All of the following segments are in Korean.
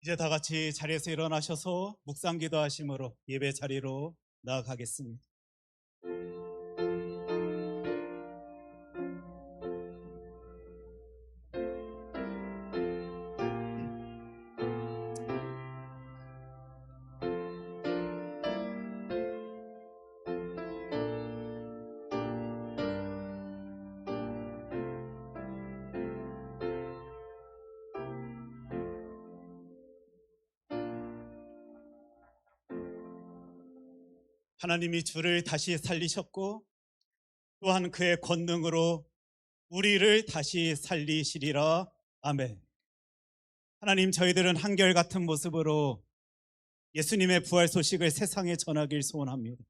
이제 다 같이 자리에서 일어나셔서 묵상 기도하심으로 예배 자리로 나아가겠습니다. 하나님이 주를 다시 살리셨고 또한 그의 권능으로 우리를 다시 살리시리라. 아멘. 하나님, 저희들은 한결같은 모습으로 예수님의 부활 소식을 세상에 전하길 소원합니다.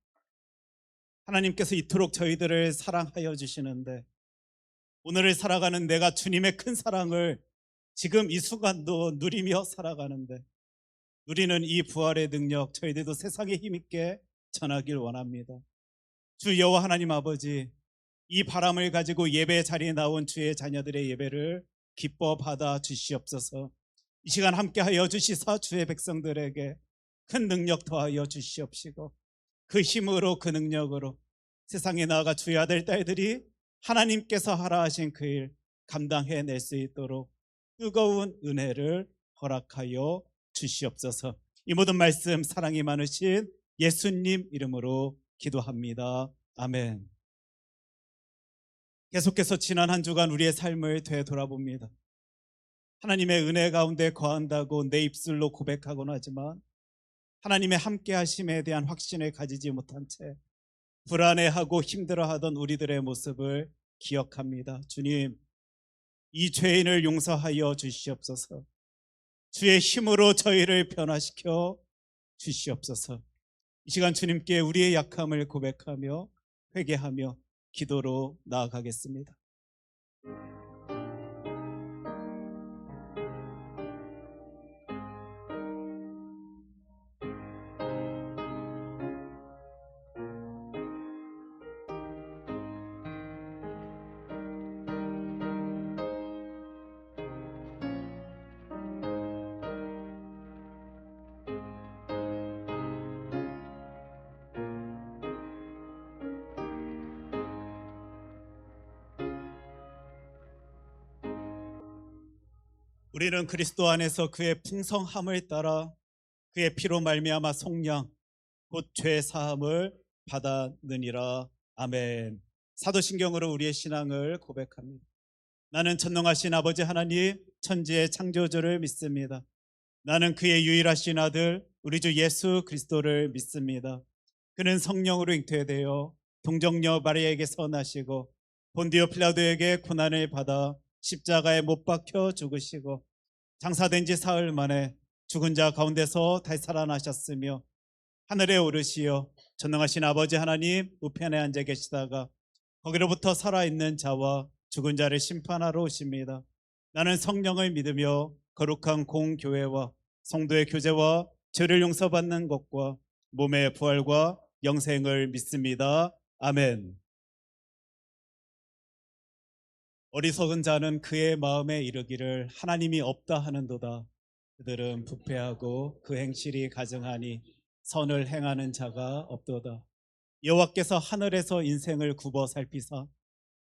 하나님께서 이토록 저희들을 사랑하여 주시는데 오늘을 살아가는 내가 주님의 큰 사랑을 지금 이 순간도 누리며 살아가는데 누리는 이 부활의 능력 저희들도 세상에 힘있게 전하길 원합니다. 주 여호와 하나님 아버지, 이 바람을 가지고 예배 자리에 나온 주의 자녀들의 예배를 기뻐 받아 주시옵소서. 이 시간 함께하여 주시사 주의 백성들에게 큰 능력 더하여 주시옵시고 그 힘으로 그 능력으로 세상에 나아가 주의 아들 딸들이 하나님께서 하라 하신 그 일 감당해낼 수 있도록 뜨거운 은혜를 허락하여 주시옵소서. 이 모든 말씀 사랑이 많으신 예수님 이름으로 기도합니다. 아멘. 계속해서 지난 한 주간 우리의 삶을 되돌아봅니다. 하나님의 은혜 가운데 거한다고 내 입술로 고백하곤 하지만 하나님의 함께 하심에 대한 확신을 가지지 못한 채 불안해하고 힘들어하던 우리들의 모습을 기억합니다. 주님, 이 죄인을 용서하여 주시옵소서. 주의 힘으로 저희를 변화시켜 주시옵소서. 이 시간 주님께 우리의 약함을 고백하며 회개하며 기도로 나아가겠습니다. 우리는 그리스도 안에서 그의 풍성함을 따라 그의 피로 말미암아 속량 곧 죄 사함을 받았느니라. 아멘. 사도신경으로 우리의 신앙을 고백합니다. 나는 전능하신 아버지 하나님 천지의 창조주를 믿습니다. 나는 그의 유일하신 아들 우리 주 예수 그리스도를 믿습니다. 그는 성령으로 잉태되어 동정녀 마리아에게서 나시고 본디오 필라도에게 고난을 받아 십자가에 못 박혀 죽으시고 장사된 지 사흘 만에 죽은 자 가운데서 다시 살아나셨으며 하늘에 오르시어 전능하신 아버지 하나님 우편에 앉아 계시다가 거기로부터 살아있는 자와 죽은 자를 심판하러 오십니다. 나는 성령을 믿으며 거룩한 공교회와 성도의 교제와 죄를 용서받는 것과 몸의 부활과 영생을 믿습니다. 아멘. 어리석은 자는 그의 마음에 이르기를 하나님이 없다 하는도다. 그들은 부패하고 그 행실이 가증하니 선을 행하는 자가 없도다. 여호와께서 하늘에서 인생을 굽어 살피사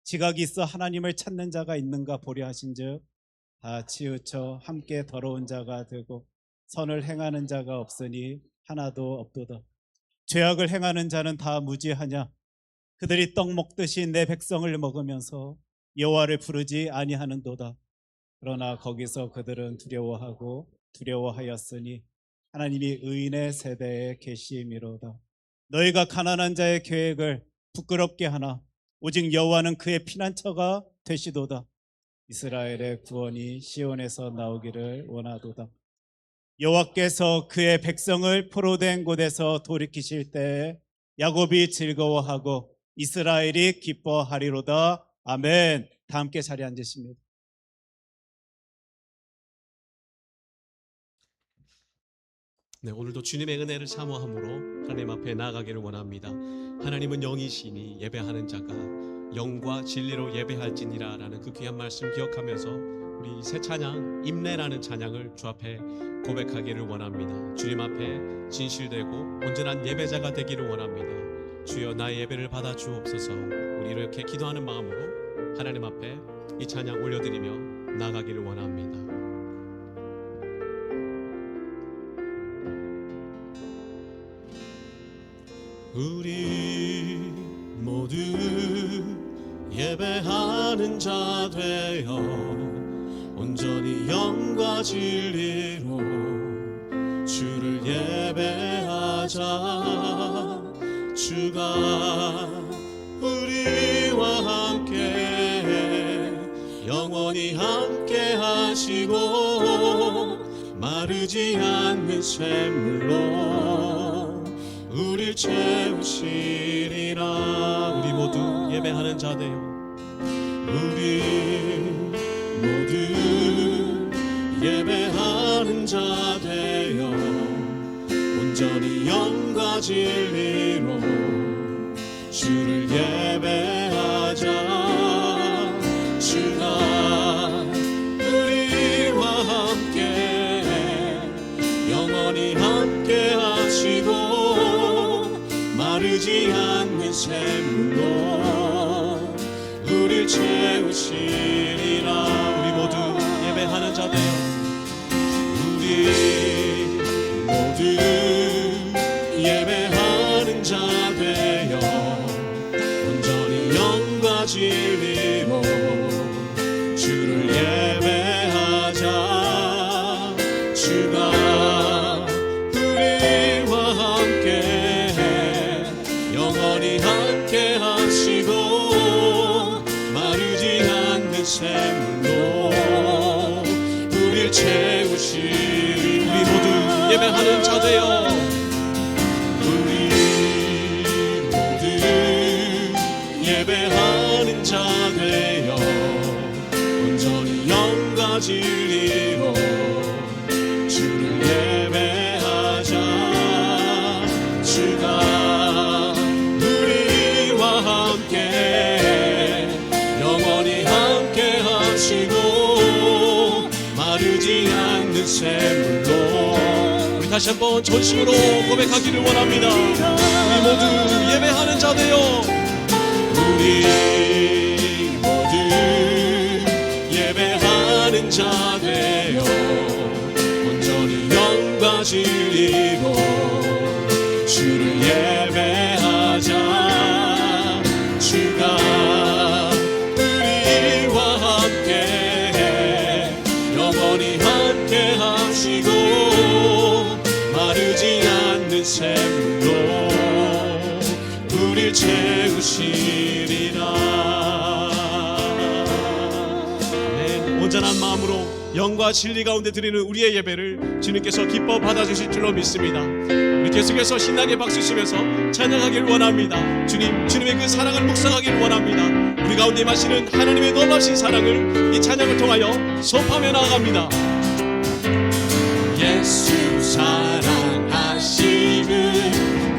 지각이 있어 하나님을 찾는 자가 있는가 보려 하신즉 다 치우쳐 함께 더러운 자가 되고 선을 행하는 자가 없으니 하나도 없도다. 죄악을 행하는 자는 다 무지하냐? 그들이 떡 먹듯이 내 백성을 먹으면서 여호와를 부르지 아니하는도다. 그러나 거기서 그들은 두려워하였으니 하나님이 의인의 세대에 계심이로다. 너희가 가난한 자의 계획을 부끄럽게 하나 오직 여호와는 그의 피난처가 되시도다. 이스라엘의 구원이 시온에서 나오기를 원하도다. 여호와께서 그의 백성을 포로된 곳에서 돌이키실 때에 야곱이 즐거워하고 이스라엘이 기뻐하리로다. 아멘. 다 함께 자리에 앉으십니다. 네, 오늘도 주님의 은혜를 사모함으로 하나님 앞에 나아가기를 원합니다. 하나님은 영이시니 예배하는 자가 영과 진리로 예배할지니라 라는 그 귀한 말씀 기억하면서 우리 새 찬양 임내라는 찬양을 주 앞에 고백하기를 원합니다. 주님 앞에 진실되고 온전한 예배자가 되기를 원합니다. 주여 나의 예배를 받아 주옵소서. 우리 이렇게 기도하는 마음으로 하나님 앞에 이 찬양 올려드리며 나가기를 원합니다. 우리 모두 예배하는 자 되어 온전히 영과 진리로 주를 예배하자. 주가 우리와 함께 영원히 함께 하시고 마르지 않는 샘물로 우릴 채우시리라. 우리 모두 예배하는 자 되어 우리 모두 예배하는 자 되어 온전히 영과 진리로 주를 예배하자. 주가 우리와 함께 영원히 함께 하시고 마르지 않는 샘물로 우릴 채우시리라. 우리 모두 예배하는 자 되어 우리 모두 예배하는 자 되어 온전히 영과 진리로 주를 예배하자. 주가 우리와 함께 영원히 함께 하시고 마르지 않는 샘물로 우릴 채우시리. 우리 모두 예배하는 자 되어 우리 모두 예배하는 자 되어 온전히 영과 진리로 주를 예배하자. 주가 우리와 함께 영원히 함께 하시고 마르지 않는 샘물로 우리 다시 한번 전심으로 고백하기를 원합니다. 우리 모두 예배하는 자 되어 우리 모두 예배하는 자 되어 온전히 영과 진리로 주를 예배하자. 주가 우리와 함께 영원히 함께 하시고 마르지 않는 샘물로 우릴 채우시리라. 아멘. 온전한 마음으로 영과 진리 가운데 드리는 우리의 예배를 주님께서 기뻐 받아주실 줄로 믿습니다. 우리 계속해서 신나게 박수 치면서 찬양하길 원합니다. 주님의 그 사랑을 묵상하길 원합니다. 우리 가운데 마시는 하나님의 놀라신 사랑을 이 찬양을 통하여 선포하며 나아갑니다. 예수 사랑하시는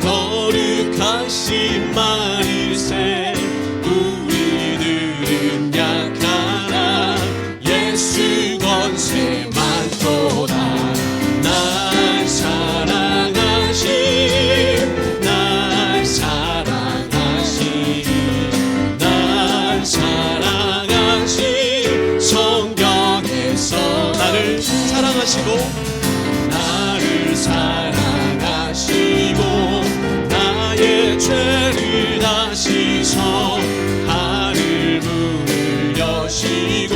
거룩하신 말일세. 우리들은 약하나 예수 권세 많도다. 날 사랑하신 날 사랑하신 날 사랑하신 성경에서 나를 사랑하시고 나를 사랑하시고 나의 죄를 다 씻어 하늘 문을 여시고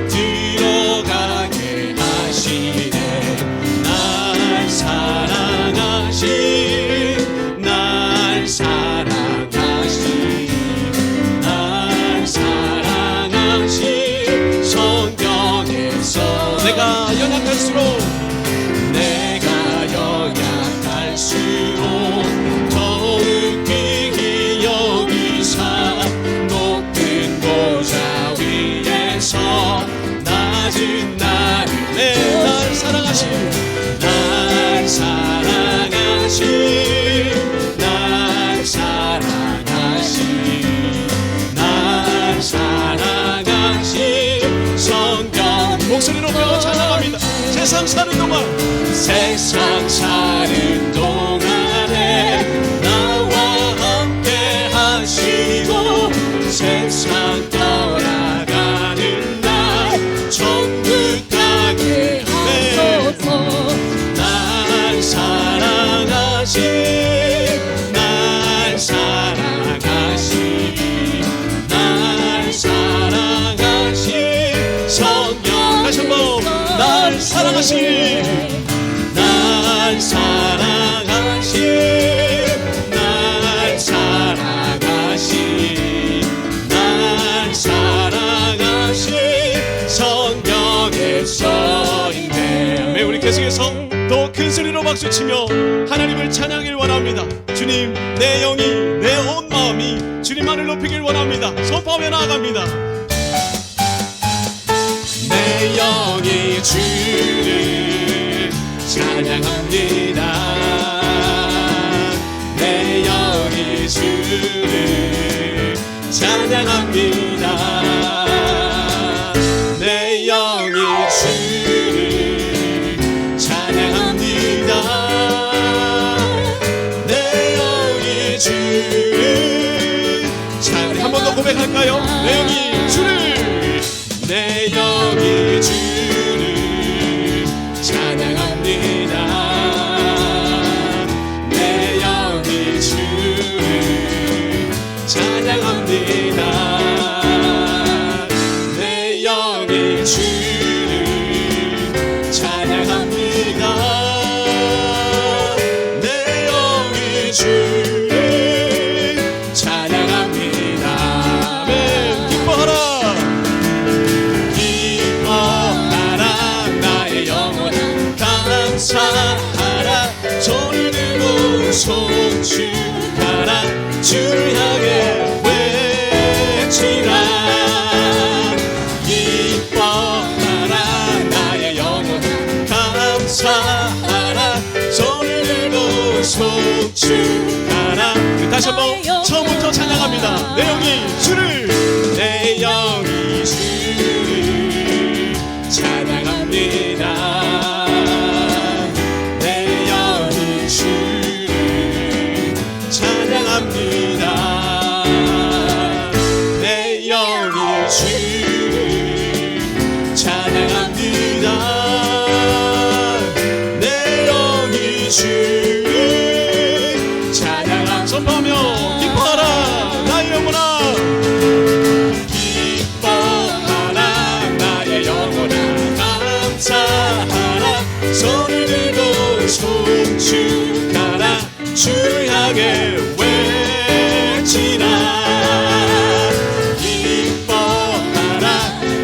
들어가게 하시네. 날 사랑하신 날 사랑하신 날 사랑하신 성경에서 내가 연약할수록 더욱 귀히 여기사 높은 보좌 위에서 낮은 나를 날 사랑하신 날 사랑하신 날 사랑하신 날 사랑하신 성경 목소리 높여 찬양합니다. 세상 사는 동안 나와 함께 하시고 세상 떠나가는 날 천국 가게 하소서. 날 사랑하신 성령 다시 한번 날 사랑하신 성령의 서인네. 우리 계속해서 더 큰 소리로 박수치며 하나님을 찬양하길 원합니다. 주님, 내 영이 내 온 마음이 주님만을 높이길 원합니다. 선포하며 나아갑니다. 내 영이 주를 찬양합니다. 내 영이 주를 찬양합니다. 내 영이 주를 찬양합니다. 내 영이 주를 찬양. 한 번 더 고백할까요? 내 영이 주를 내 영이 주를 찬양합니다. 내 영이 주를 찬양합니다. 내 영이 주를 찬양합니다. 내 영이 주를 찬양합니다. 아멘. 기뻐하라. 감사하라. 손을 들고 송축하라. 주를 향해 외치라. 기뻐하라 나의 영혼. 감사하라. 손을 들고 송축하라. 다시 한번 처음부터 찬양합니다. 내 영이 주를 내 영이 주를 찬양합니다. 내 영이 주를 찬양합니다. 내 영이 주를 찬양합니다. 선포하며 기뻐하라 나의 영혼아. 기뻐하라 나의 영혼아. 감사하라. 손을 들고 송축하라. 주를 향해 외치라. 기뻐하라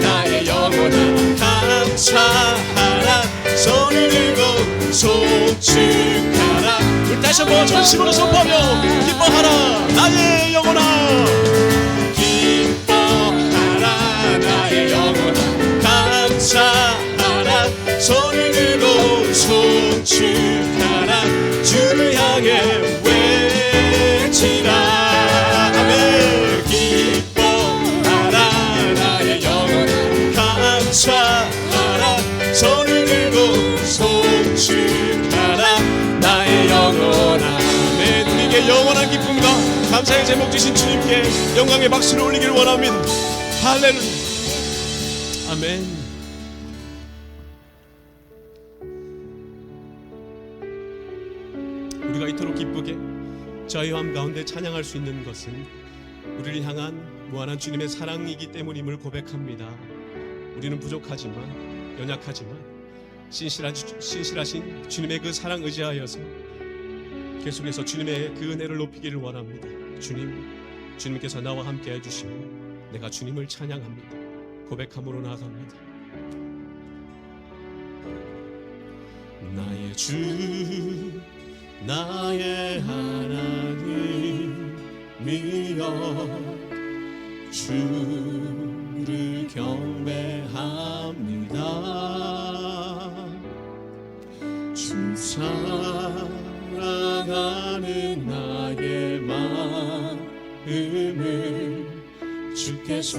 나의 영혼아. 감사하라. 손을 들고 송축하라. 우리 다시 한번 전심으로 선포하며 기뻐하라 나의 영혼아. 기뻐하라 나의 영혼아. 감사하라. 손을 들고 송축하라. 주를 향해 외치라. 아멘. 기뻐하라 나의 영혼아. 감사하라. 손을 들고 송축하라. 나의 영혼아. 아멘. 우리에게 영원한 기쁨과 감사의 제목 주신 주님께 영광의 박수를 올리기를 원합니다. 할렐루야. 아멘. 우리가 이토록 기쁘게 자유함 가운데 찬양할 수 있는 것은 우리를 향한 무한한 주님의 사랑이기 때문임을 고백합니다. 우리는 부족하지만 연약하지만 신실하신 주님의 그 사랑 의지하여서 계속해서 주님의 그 은혜를 높이기를 원합니다. 주님께서 나와 함께 해주시면 내가 주님을 찬양합니다. 고백함으로 나아갑니다. 나의 주 나의 하나님이여 주를 경배합니다. 주 사랑하는 나의 마음을 주께서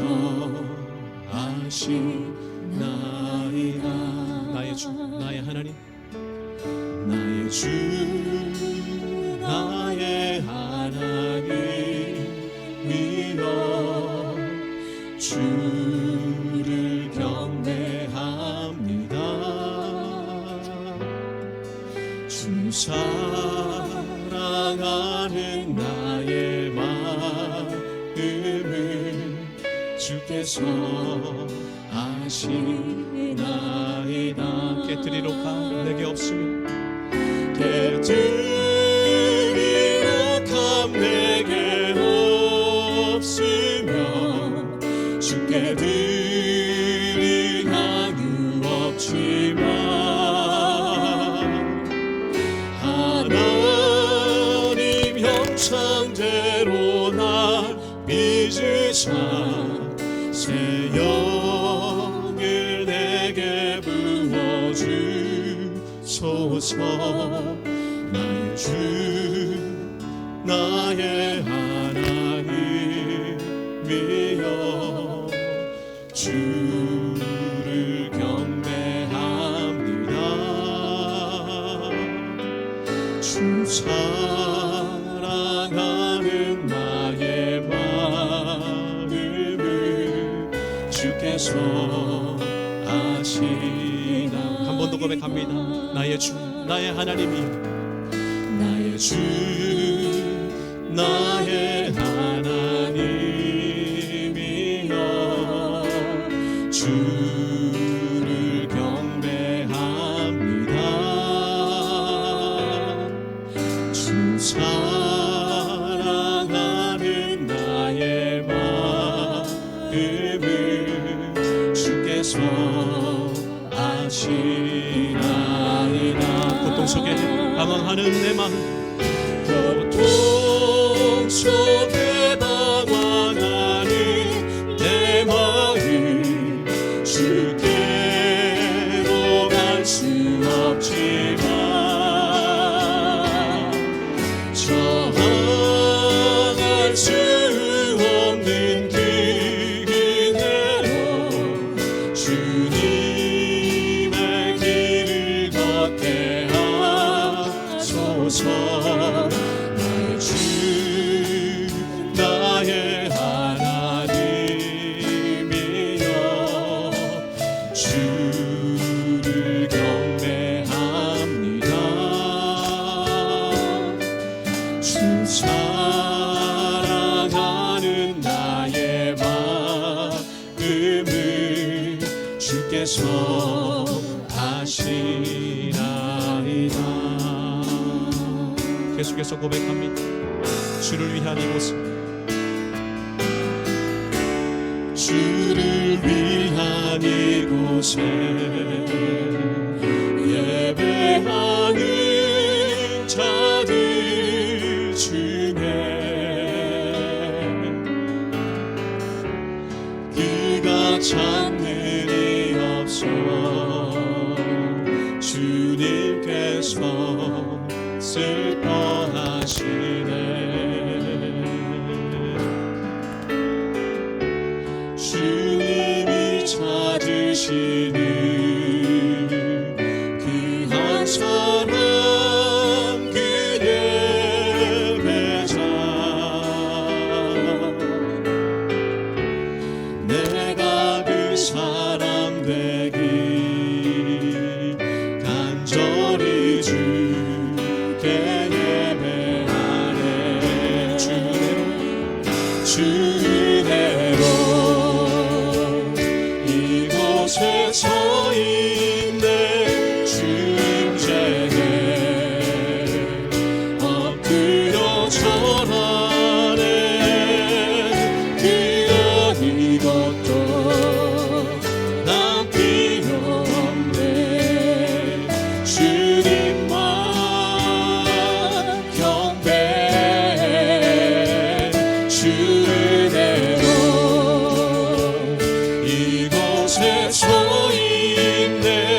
아시나이다. 하나님, 나의 주 나의 하나님이여 주를 경배합니다. 주 사랑하는 나의 마음을 주께서 아시나이다. 깨뜨리러 감 내게 없으며 깨뜨리러 감 내게 없으며 주께 드릴 향유 없지만 하나님 형상대로 날 빚으사 새 영을 내게 부어주소서. 나의 주 나의 하나님이여 주를 경배합니다. 주 사랑하는 나의 마음을 주께서 아시나. 한 번 더 고백합니다. 나의 주 나의 하나님이여 나의 주 나의 하나님이여 주를 경배합니다. 주 사랑하는 나의 마음을 주께서 아시나이다. 고통 속에 방황하는 내 마음, 고통 속에 방황하는 내 마음 주께로 갈 수 없지만 저항할 수 없는 그대로 주님의 길을 걷게 하소서. 나의 주 나의 하나님이여 주를 경배합니다. 주 사랑하는 나의 마음을 주께서 아시나이다. 계속해서 고백합니다. 주를 위한 이곳은 주를 위한 이곳에 예배하는 자들 중에 그가 찾는 이 없어 주님께서 슬퍼하시네. 주님이 찾으시는 그 한 사람 그 예배자 내가 그 사람 되기 간절히 주께 예배하네. 주대로 이곳에 서 있네. 주님께 엎드려 절하네. 그가 이것도 난 필요 없네. 주님만 경배해. 주대로 이곳에 서 있네.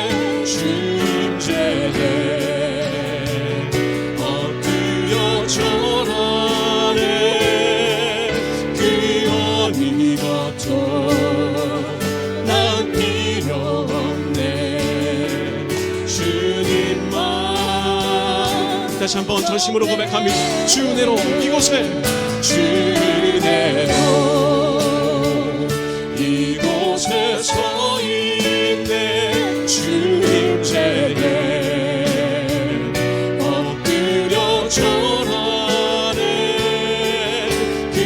다시 한번 전심으로 고백합니다. 주 은혜로 이곳에, 주 은혜로 이곳에 서 있네. 주님 제에 엎드려 절하네. 그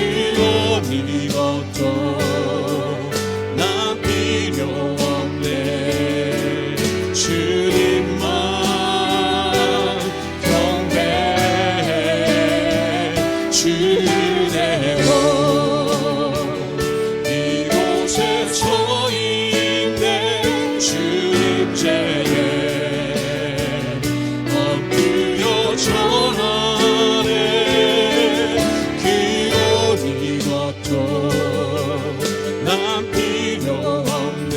어디 것도 난 필요 없네. 주님만 경배해. 주 은혜로 이곳에 서 있네. 주님 제에 엎드려 절하네. 그 어디 것도 난 필요 없네.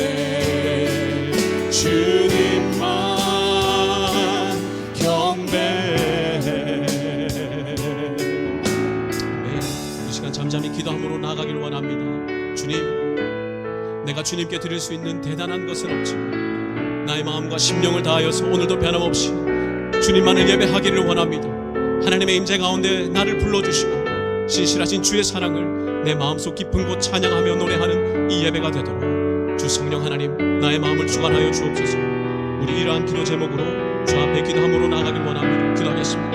주님만 경배해. 이 시간 잠잠히 기도함으로 나아가길 원합니다. 주님, 내가 주님께 드릴 수 있는 대단한 것은 없지만 나의 마음과 심령을 다하여서 오늘도 변함없이 주님만을 예배하기를 원합니다. 하나님의 임재 가운데 나를 불러주시고 신실하신 주의 사랑을 내 마음속 깊은 곳 찬양하며 노래하는 이 예배가 되도록 주 성령 하나님, 나의 마음을 주관하여 주옵소서. 우리 이러한 기도 제목으로 주 앞에 기도함으로 나아가길 원합니다. 기도하겠습니다.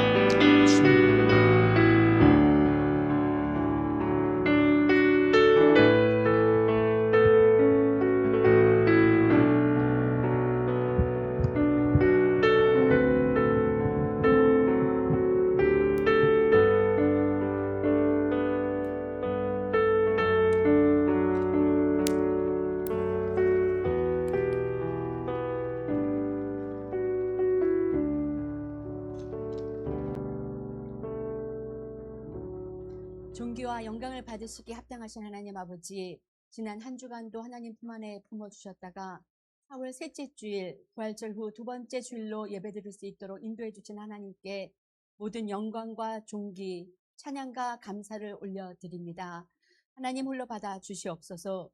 존귀와 영광을 받으시기에 합당하신 하나님 아버지, 지난 한 주간도 하나님 품 안에 품어주셨다가 4월 셋째 주일, 부활절 후 두 번째 주일로 예배드릴 수 있도록 인도해 주신 하나님께 모든 영광과 존귀, 찬양과 감사를 올려드립니다. 하나님 홀로 받아 주시옵소서.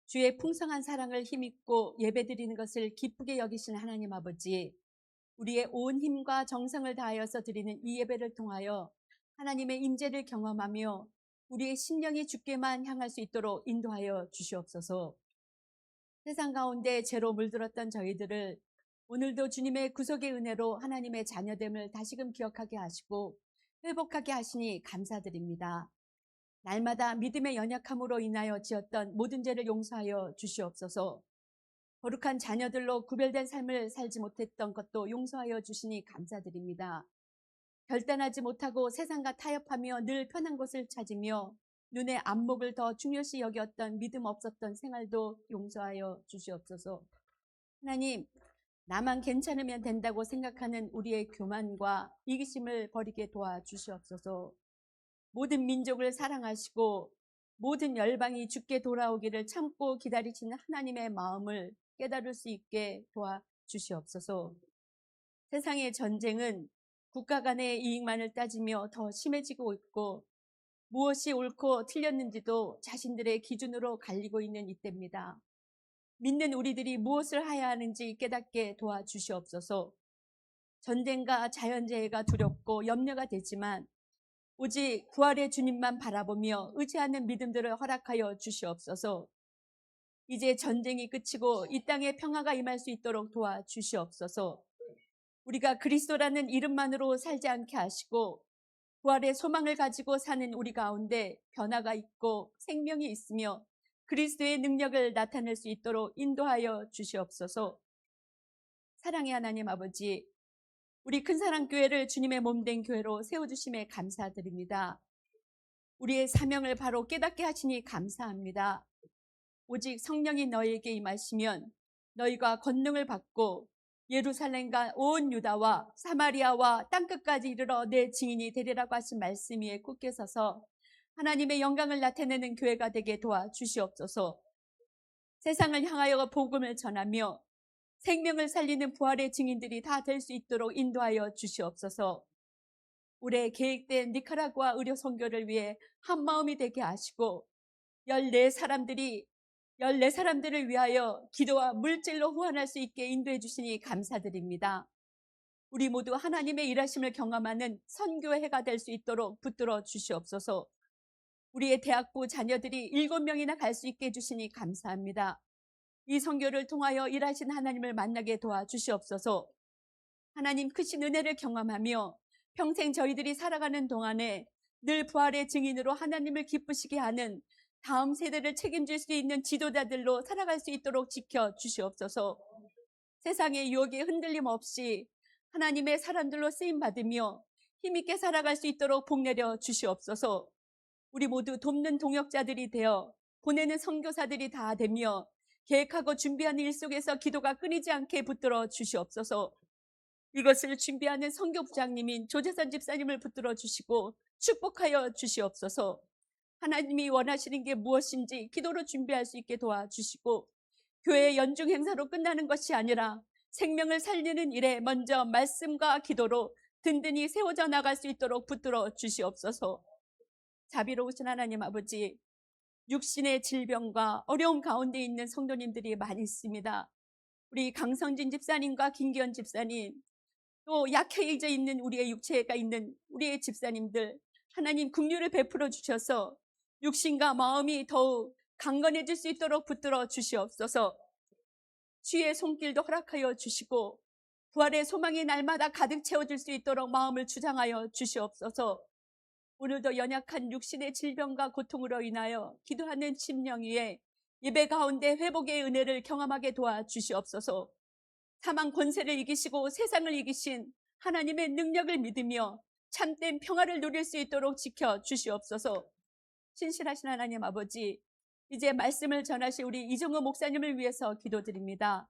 주의 풍성한 사랑을 힘입고 예배드리는 것을 기쁘게 여기시는 하나님 아버지, 우리의 온 힘과 정성을 다하여서 드리는 이 예배를 통하여 하나님의 임재를 경험하며 우리의 심령이 주께만 향할 수 있도록 인도하여 주시옵소서. 세상 가운데 죄로 물들었던 저희들을 오늘도 주님의 구속의 은혜로 하나님의 자녀됨을 다시금 기억하게 하시고 회복하게 하시니 감사드립니다. 날마다 믿음의 연약함으로 인하여 지었던 모든 죄를 용서하여 주시옵소서. 거룩한 자녀들로 구별된 삶을 살지 못했던 것도 용서하여 주시니 감사드립니다. 결단하지 못하고 세상과 타협하며 늘 편한 곳을 찾으며 눈의 안목을 더 중요시 여겼던 믿음 없었던 생활도 용서하여 주시옵소서. 하나님, 나만 괜찮으면 된다고 생각하는 우리의 교만과 이기심을 버리게 도와주시옵소서. 모든 민족을 사랑하시고 모든 열방이 주께 돌아오기를 참고 기다리시는 하나님의 마음을 깨달을 수 있게 도와주시옵소서. 세상의 전쟁은 국가 간의 이익만을 따지며 더 심해지고 있고 무엇이 옳고 틀렸는지도 자신들의 기준으로 갈리고 있는 이때입니다. 믿는 우리들이 무엇을 해야 하는지 깨닫게 도와주시옵소서. 전쟁과 자연재해가 두렵고 염려가 되지만 오직 부활의 주님만 바라보며 의지하는 믿음들을 허락하여 주시옵소서. 이제 전쟁이 끝이고 이 땅에 평화가 임할 수 있도록 도와주시옵소서. 우리가 그리스도라는 이름만으로 살지 않게 하시고 부활의 소망을 가지고 사는 우리 가운데 변화가 있고 생명이 있으며 그리스도의 능력을 나타낼 수 있도록 인도하여 주시옵소서. 사랑의 하나님 아버지, 우리 큰사랑교회를 주님의 몸된 교회로 세워주심에 감사드립니다. 우리의 사명을 바로 깨닫게 하시니 감사합니다. 오직 성령이 너희에게 임하시면 너희가 권능을 받고 예루살렘과 온 유다와 사마리아와 땅끝까지 이르러 내 증인이 되리라고 하신 말씀 위에 굳게 서서 하나님의 영광을 나타내는 교회가 되게 도와주시옵소서. 세상을 향하여 복음을 전하며 생명을 살리는 부활의 증인들이 다 될 수 있도록 인도하여 주시옵소서. 올해 계획된 니카라구아 의료 선교를 위해 한마음이 되게 하시고 14사람들을 위하여 기도와 물질로 후원할 수 있게 인도해 주시니 감사드립니다. 우리 모두 하나님의 일하심을 경험하는 선교의 해가 될 수 있도록 붙들어 주시옵소서. 우리의 대학부 자녀들이 7명이나 갈 수 있게 해주시니 감사합니다. 이 선교를 통하여 일하신 하나님을 만나게 도와주시옵소서. 하나님 크신 은혜를 경험하며 평생 저희들이 살아가는 동안에 늘 부활의 증인으로 하나님을 기쁘시게 하는 다음 세대를 책임질 수 있는 지도자들로 살아갈 수 있도록 지켜주시옵소서. 세상의 유혹에 흔들림 없이 하나님의 사람들로 쓰임받으며 힘있게 살아갈 수 있도록 복내려 주시옵소서. 우리 모두 돕는 동역자들이 되어 보내는 선교사들이 다 되며 계획하고 준비하는 일 속에서 기도가 끊이지 않게 붙들어 주시옵소서. 이것을 준비하는 선교부장님인 조재선 집사님을 붙들어 주시고 축복하여 주시옵소서. 하나님이 원하시는 게 무엇인지 기도로 준비할 수 있게 도와주시고 교회의 연중 행사로 끝나는 것이 아니라 생명을 살리는 일에 먼저 말씀과 기도로 든든히 세워져 나갈 수 있도록 붙들어 주시옵소서. 자비로우신 하나님 아버지, 육신의 질병과 어려움 가운데 있는 성도님들이 많이 있습니다. 우리 강성진 집사님과 김기현 집사님, 또 약해져 있는 우리의 육체가 있는 우리의 집사님들, 하나님 긍휼을 베풀어 주셔서 육신과 마음이 더욱 강건해질 수 있도록 붙들어 주시옵소서. 주의 손길도 허락하여 주시고 부활의 소망이 날마다 가득 채워질 수 있도록 마음을 주장하여 주시옵소서. 오늘도 연약한 육신의 질병과 고통으로 인하여 기도하는 심령 위에 예배 가운데 회복의 은혜를 경험하게 도와주시옵소서. 사망 권세를 이기시고 세상을 이기신 하나님의 능력을 믿으며 참된 평화를 누릴 수 있도록 지켜주시옵소서. 신실하신 하나님 아버지, 이제 말씀을 전하실 우리 이정호 목사님을 위해서 기도드립니다.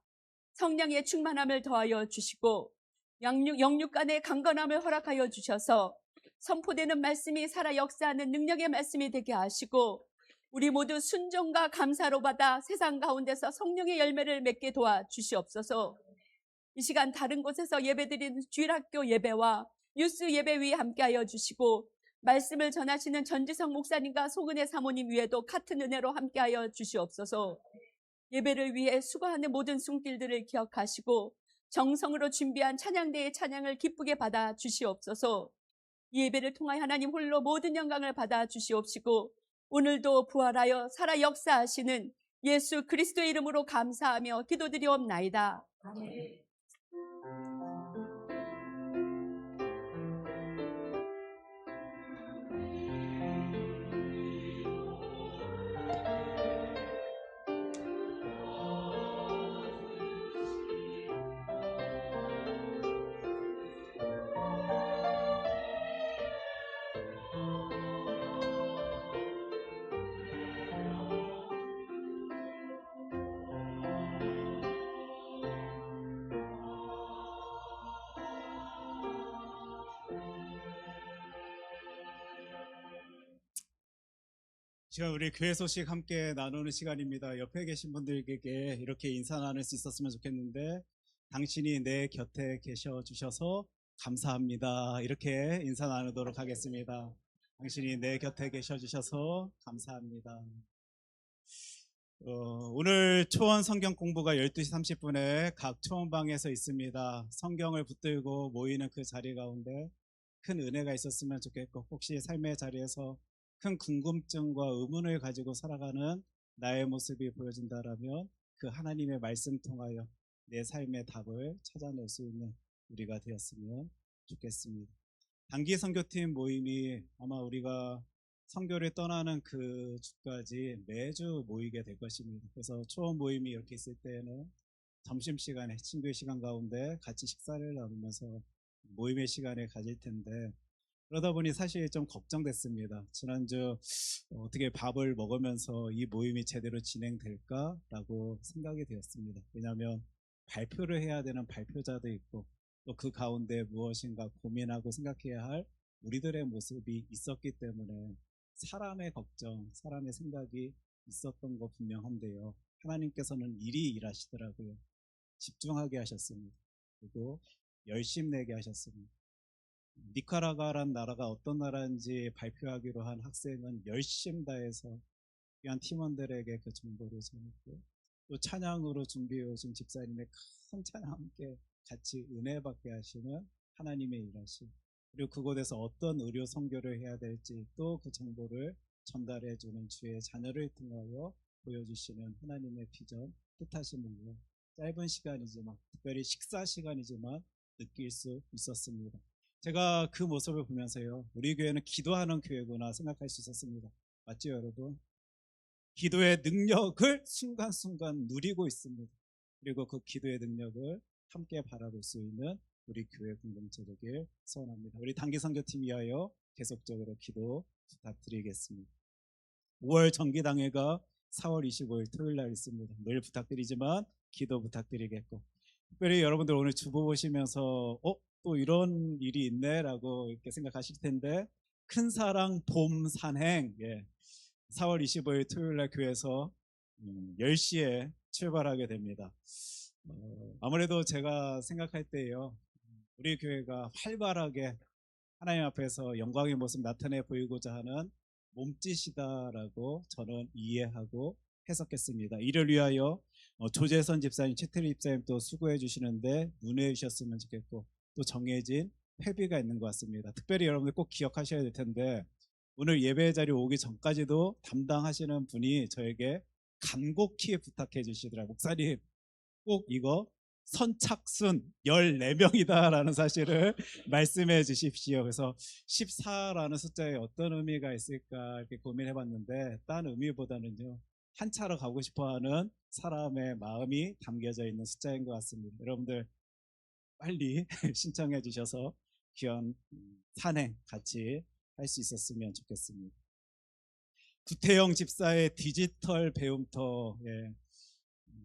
성령의 충만함을 더하여 주시고 영육 간의 강건함을 허락하여 주셔서 선포되는 말씀이 살아 역사하는 능력의 말씀이 되게 하시고 우리 모두 순종과 감사로 받아 세상 가운데서 성령의 열매를 맺게 도와주시옵소서. 이 시간 다른 곳에서 예배드리는 주일학교 예배와 뉴스 예배 위에 함께하여 주시고 말씀을 전하시는 전지성 목사님과 소근의 사모님 위에도 같은 은혜로 함께하여 주시옵소서. 예배를 위해 수고하는 모든 손길들을 기억하시고 정성으로 준비한 찬양대의 찬양을 기쁘게 받아 주시옵소서. 이 예배를 통하여 하나님 홀로 모든 영광을 받아 주시옵시고 오늘도 부활하여 살아 역사하시는 예수 그리스도의 이름으로 감사하며 기도드리옵나이다. 아멘. 지금 우리 교회 소식 함께 나누는 시간입니다. 옆에 계신 분들에게 이렇게 인사 나눌 수 있었으면 좋겠는데 당신이 내 곁에 계셔 주셔서 감사합니다. 이렇게 인사 나누도록 하겠습니다. 당신이 내 곁에 계셔 주셔서 감사합니다. 오늘 초원 성경 공부가 12시 30분에 각 초원방에서 있습니다. 성경을 붙들고 모이는 그 자리 가운데 큰 은혜가 있었으면 좋겠고 혹시 삶의 자리에서 큰 궁금증과 의문을 가지고 살아가는 나의 모습이 보여진다라면 그 하나님의 말씀 통하여 내 삶의 답을 찾아낼 수 있는 우리가 되었으면 좋겠습니다. 단기 선교팀 모임이 아마 우리가 선교를 떠나는 그 주까지 매주 모이게 될 것입니다. 그래서 초원 모임이 이렇게 있을 때에는 점심시간에 친구의 시간 가운데 같이 식사를 나누면서 모임의 시간을 가질 텐데 그러다 보니 사실 좀 걱정됐습니다. 지난주 어떻게 밥을 먹으면서 이 모임이 제대로 진행될까라고 생각이 되었습니다. 왜냐하면 발표를 해야 되는 발표자도 있고 또 그 가운데 무엇인가 고민하고 생각해야 할 우리들의 모습이 있었기 때문에 사람의 걱정, 사람의 생각이 있었던 거 분명한데요. 하나님께서는 일이 일하시더라고요. 집중하게 하셨습니다. 그리고 열심 내게 하셨습니다. 니카라과란 나라가 어떤 나라인지 발표하기로 한 학생은 열심 다해서 귀한 팀원들에게 그 정보를 전했고 또 찬양으로 준비해 오신 집사님의 큰 찬양 함께 같이 은혜 받게 하시는 하나님의 일하심, 그리고 그곳에서 어떤 의료 선교를 해야 될지 또 그 정보를 전달해 주는 주의 자녀를 통하여 보여주시는 하나님의 비전, 뜻하심을 짧은 시간이지만, 특별히 식사 시간이지만 느낄 수 있었습니다. 제가 그 모습을 보면서요, 우리 교회는 기도하는 교회구나 생각할 수 있었습니다. 맞죠, 여러분? 기도의 능력을 순간순간 누리고 있습니다. 그리고 그 기도의 능력을 함께 바라볼 수 있는 우리 교회 공동체 되길 소원합니다. 우리 단기 선교팀 위하여 계속적으로 기도 부탁드리겠습니다. 5월 정기당회가 4월 25일 토요일 날 있습니다. 늘 부탁드리지만 기도 부탁드리겠고, 특별히 여러분들 오늘 주보 보시면서 또 이런 일이 있네 라고 이렇게 생각하실 텐데, 큰 사랑 봄 산행, 4월 25일 토요일 날 교회에서 10시에 출발하게 됩니다. 아무래도 제가 생각할 때요, 우리 교회가 활발하게 하나님 앞에서 영광의 모습 나타내 보이고자 하는 몸짓이다라고 저는 이해하고 해석했습니다. 이를 위하여 조재선 집사님, 최태리 집사님 또 수고해 주시는데 문의해 주셨으면 좋겠고, 또 정해진 회비가 있는 것 같습니다. 특별히 여러분들 꼭 기억하셔야 될 텐데, 오늘 예배 자리 오기 전까지도 담당하시는 분이 저에게 간곡히 부탁해 주시더라고요. 목사님, 꼭 이거 선착순 14명이다라는 사실을 말씀해 주십시오. 그래서 14라는 숫자에 어떤 의미가 있을까 이렇게 고민해 봤는데, 딴 의미보다는요, 한 차로 가고 싶어 하는 사람의 마음이 담겨져 있는 숫자인 것 같습니다. 여러분들 빨리 신청해 주셔서 귀한 산행 같이 할 수 있었으면 좋겠습니다. 구태영 집사의 디지털 배움터,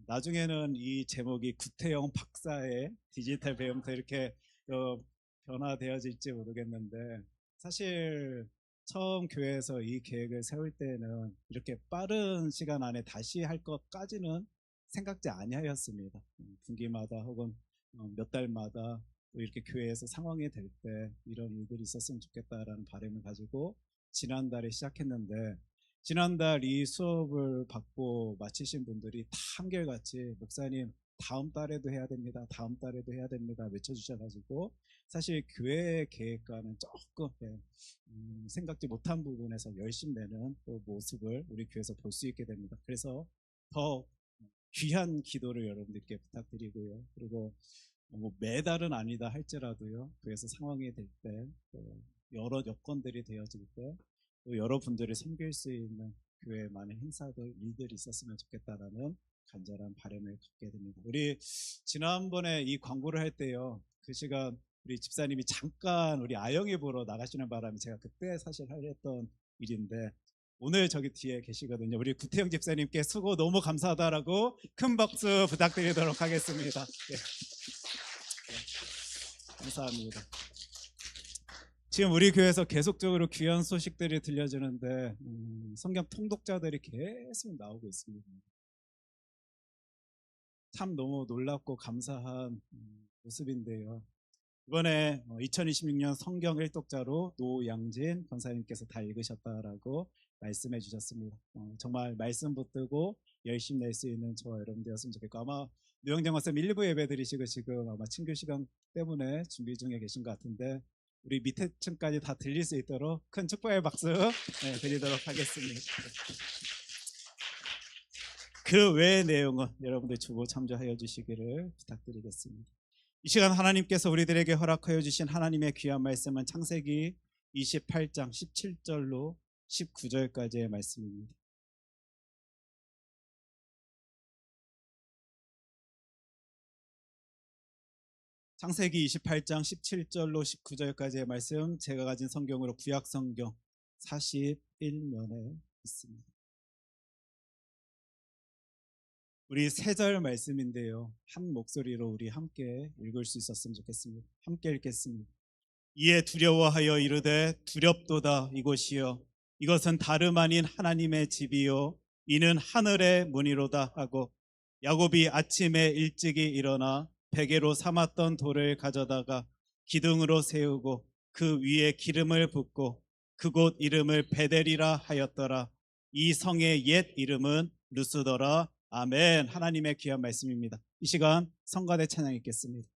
나중에는 이 제목이 구태영 박사의 디지털 배움터 이렇게 변화되어질지 모르겠는데, 사실 처음 교회에서 이 계획을 세울 때는 이렇게 빠른 시간 안에 다시 할 것까지는 생각지 아니하였습니다. 분기마다 혹은 몇 달마다 또 이렇게 교회에서 상황이 될 때 이런 일들이 있었으면 좋겠다라는 바람을 가지고 지난달에 시작했는데, 지난달 이 수업을 받고 마치신 분들이 다 한결같이 목사님 다음 달에도 해야 됩니다, 다음 달에도 해야 됩니다 외쳐주셔가지고, 사실 교회 계획과는 조금 생각지 못한 부분에서 열심히 내는 또 모습을 우리 교회에서 볼 수 있게 됩니다. 그래서 더 귀한 기도를 여러분들께 부탁드리고요, 그리고 뭐 매달은 아니다 할지라도요, 교회에서 상황이 될 때, 여러 여건들이 되어질 때 또 여러분들을 섬길 수 있는 교회에 많은 행사들, 일들이 있었으면 좋겠다라는 간절한 바람을 갖게 됩니다. 우리 지난번에 이 광고를 할 때요, 그 시간 우리 집사님이 잠깐 우리 아영이 보러 나가시는 바람에 제가 그때 사실 하려던 일인데, 오늘 저기 뒤에 계시거든요. 우리 구태영 집사님께 수고 너무 감사하다라고 큰 박수 부탁드리도록 하겠습니다. 감사합니다. 지금 우리 교회에서 계속적으로 귀한 소식들이 들려주는데 성경 통독자들이 계속 나오고 있습니다. 참 너무 놀랍고 감사한 모습인데요. 이번에 2026년 성경 일독자로 노양진 권사님께서 다 읽으셨다라고 말씀해 주셨습니다. 정말 말씀 붙들고 열심히 낼 수 있는 저와 여러분들이었으면 좋겠고, 아마 노양진 권사님 1부 예배 드리시고 지금 아마 친교 시간 때문에 준비 중에 계신 것 같은데, 우리 밑에 층까지 다 들릴 수 있도록 큰 축복의 박수 드리도록 하겠습니다. 그 외의 내용은 여러분들 주보 참조하여 주시기를 부탁드리겠습니다. 이 시간 하나님께서 우리들에게 허락하여 주신 하나님의 귀한 말씀은 창세기 28장 17절로 19절까지의 말씀입니다. 창세기 28장 17절로 19절까지의 말씀, 제가 가진 성경으로 구약 성경 41면에 있습니다. 우리 3절 말씀인데요, 한 목소리로 우리 함께 읽을 수 있었으면 좋겠습니다. 함께 읽겠습니다. 이에 두려워하여 이르되 두렵도다 이곳이여, 이것은 다름 아닌 하나님의 집이요 이는 하늘의 문이로다 하고, 야곱이 아침에 일찍이 일어나 베개로 삼았던 돌을 가져다가 기둥으로 세우고 그 위에 기름을 붓고 그곳 이름을 베델이라 하였더라. 이 성의 옛 이름은 루스더라. 아멘. 하나님의 귀한 말씀입니다. 이 시간 성가대 찬양 읽겠습니다.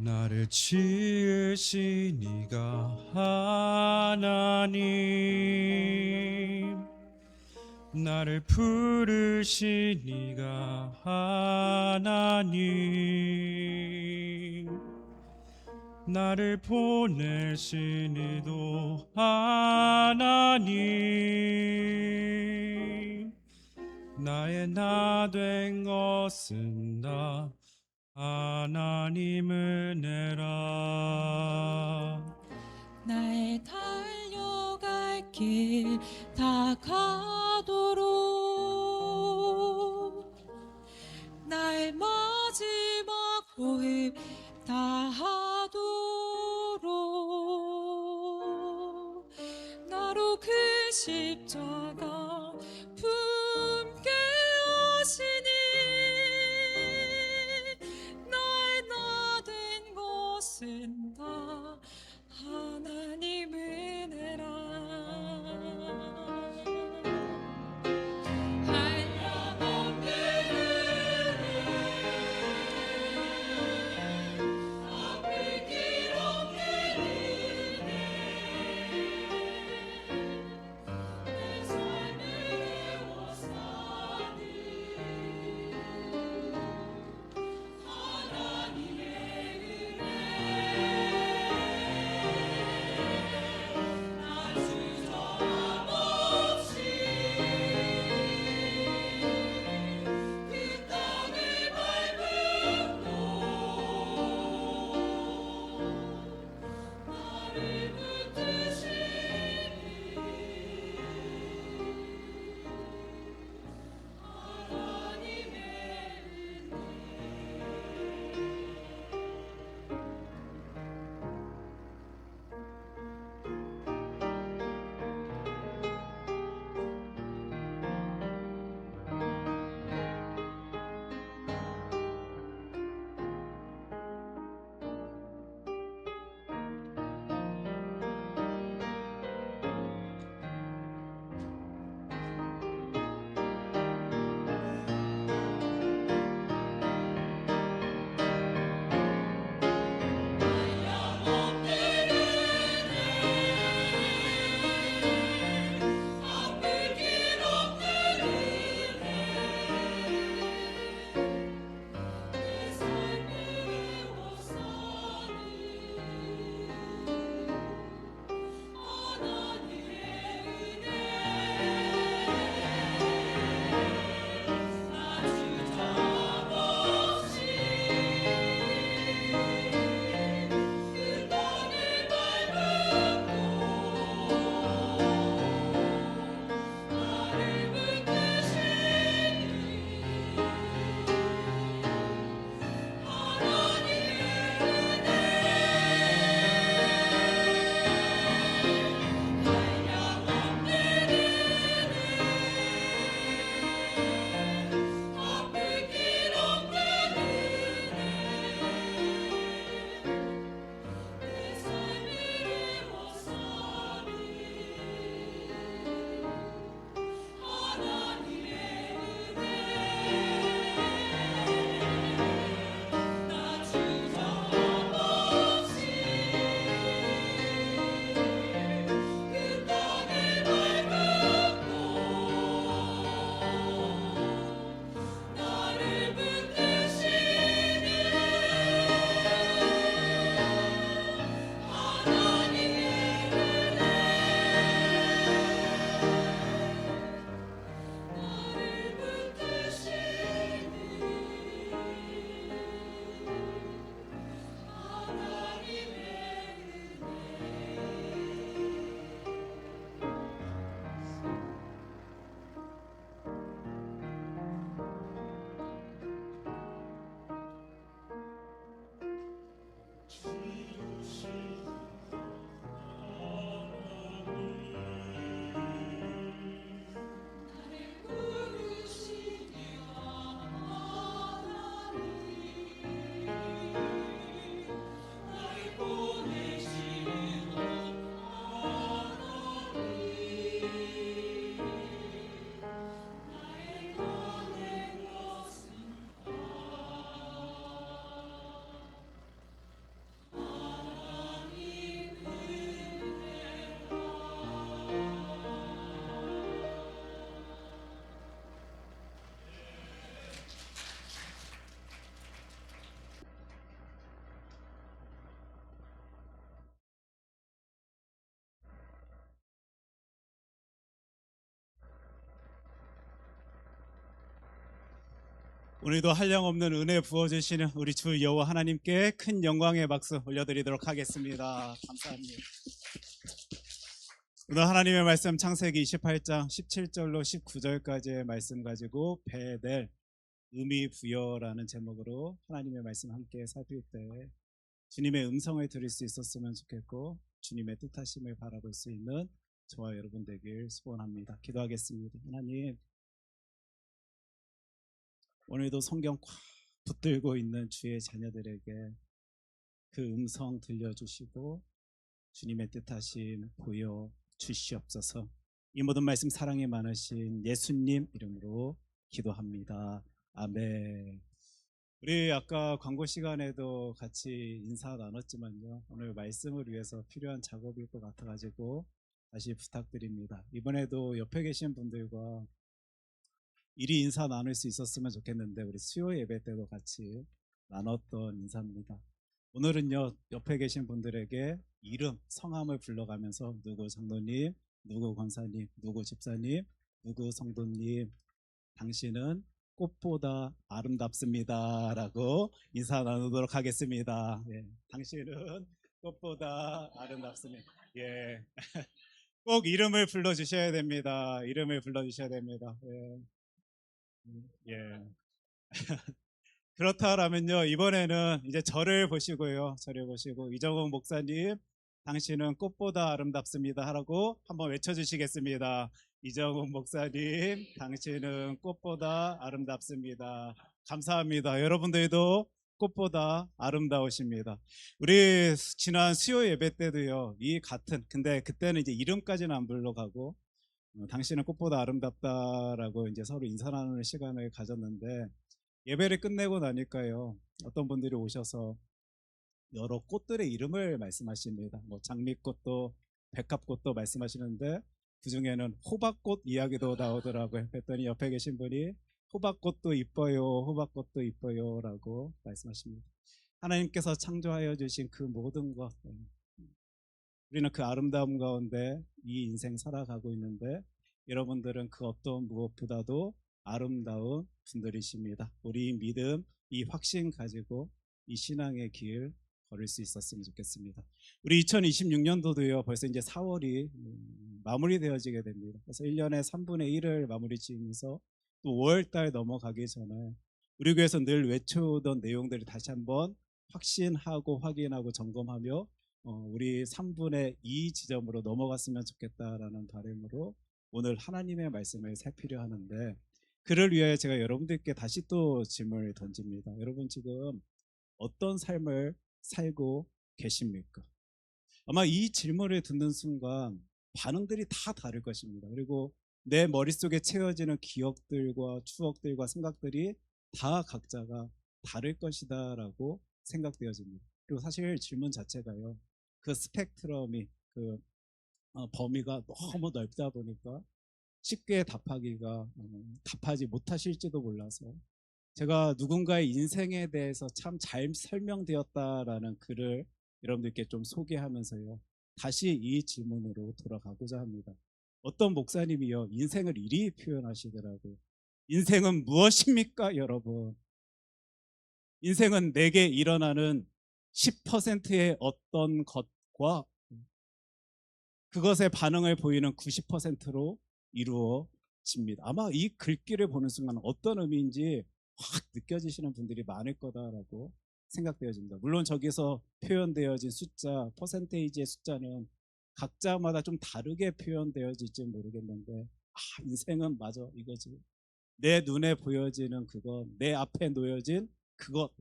나를 지으신 이가 하나님, 나를 부르신 이가 하나님, 나를 보내신 이도 하나님, 나의 나 된 것은 다 하나님 은혜라. 나의 달려갈 길 다 가도록 나의 마지막 호흡 다 하도록 나로 그 십자가 품게 하시니 나의 나 된 것은 다 하나님 은혜라. 오늘도 한량없는 은혜 부어주시는 우리 주 여호와 하나님께 큰 영광의 박수 올려드리도록 하겠습니다. 감사합니다. 오늘 하나님의 말씀 창세기 28장 17절로 19절까지의 말씀 가지고 베델 의미 부여라는 제목으로 하나님의 말씀 함께 살필 때 주님의 음성을 들을 수 있었으면 좋겠고 주님의 뜻하심을 바라볼 수 있는 저와 여러분 되길 소원합니다. 기도하겠습니다. 하나님, 오늘도 성경 꽉 붙들고 있는 주의 자녀들에게 그 음성 들려주시고 주님의 뜻하심 보여 주시옵소서. 이 모든 말씀 사랑이 많으신 예수님 이름으로 기도합니다. 아멘. 우리 아까 광고 시간에도 같이 인사 나눴지만요, 오늘 말씀을 위해서 필요한 작업일 것 같아가지고 다시 부탁드립니다. 이번에도 옆에 계신 분들과 이리 인사 나눌 수 있었으면 좋겠는데 우리 수요 예배 때도 같이 나눴던 인사입니다. 오늘은요, 옆에 계신 분들에게 이름, 성함을 불러가면서 누구 장로님, 누구 권사님, 누구 집사님, 누구 성도님, 당신은 꽃보다 아름답습니다 라고 인사 나누도록 하겠습니다. 예, 당신은 꽃보다 아름답습니다. 예. 꼭 이름을 불러주셔야 됩니다. 이름을 불러주셔야 됩니다. 예. 예. 그렇다라면요, 이번에는 이제 저를 보시고요, 저를 보시고 이정훈 목사님, 당신은 꽃보다 아름답습니다 하라고 한번 외쳐주시겠습니다. 이정훈 목사님, 당신은 꽃보다 아름답습니다. 감사합니다. 여러분들도 꽃보다 아름다우십니다. 우리 지난 수요 예배 때도요, 이 같은, 근데 그때는 이제 이름까지는 안 불러가고 당신은 꽃보다 아름답다라고 이제 서로 인사 나누는 시간을 가졌는데, 예배를 끝내고 나니까요, 어떤 분들이 오셔서 여러 꽃들의 이름을 말씀하십니다. 뭐 장미꽃도 백합꽃도 말씀하시는데 그 중에는 호박꽃 이야기도 나오더라고요. 그랬더니 옆에 계신 분이 호박꽃도 이뻐요, 호박꽃도 이뻐요 라고 말씀하십니다. 하나님께서 창조하여 주신 그 모든 것, 우리는 그 아름다움 가운데 이 인생 살아가고 있는데 여러분들은 그 어떤 무엇보다도 아름다운 분들이십니다. 우리 믿음, 이 확신 가지고 이 신앙의 길 걸을 수 있었으면 좋겠습니다. 우리 2026년도도요, 벌써 이제 4월이 마무리되어지게 됩니다. 그래서 1년에 3분의 1을 마무리 지으면서 또 5월달 넘어가기 전에 우리 교회에서 늘 외쳐오던 내용들을 다시 한번 확신하고 확인하고 점검하며 우리 3분의 2 지점으로 넘어갔으면 좋겠다라는 바람으로 오늘 하나님의 말씀을 살피려 하는데, 그를 위해 제가 여러분들께 다시 또 질문을 던집니다. 여러분 지금 어떤 삶을 살고 계십니까? 아마 이 질문을 듣는 순간 반응들이 다 다를 것입니다. 그리고 내 머릿속에 채워지는 기억들과 추억들과 생각들이 다 각자가 다를 것이다 라고 생각되어집니다. 그리고 사실 질문 자체가요, 그 스펙트럼이, 그 범위가 너무 넓다 보니까 쉽게 답하지 못하실지도 몰라서 제가 누군가의 인생에 대해서 참 잘 설명되었다라는 글을 여러분들께 좀 소개하면서요, 다시 이 질문으로 돌아가고자 합니다. 어떤 목사님이요, 인생을 이리 표현하시더라고요. 인생은 무엇입니까, 여러분? 인생은 내게 일어나는 10%의 어떤 것과 그것의 반응을 보이는 90%로 이루어집니다. 아마 이 글귀를 보는 순간 어떤 의미인지 확 느껴지시는 분들이 많을 거다라고 생각되어집니다. 물론 저기서 표현되어진 숫자, 퍼센테이지의 숫자는 각자마다 좀 다르게 표현되어질지 모르겠는데, 인생은 맞아 이거지. 내 눈에 보여지는 그것, 내 앞에 놓여진 그것,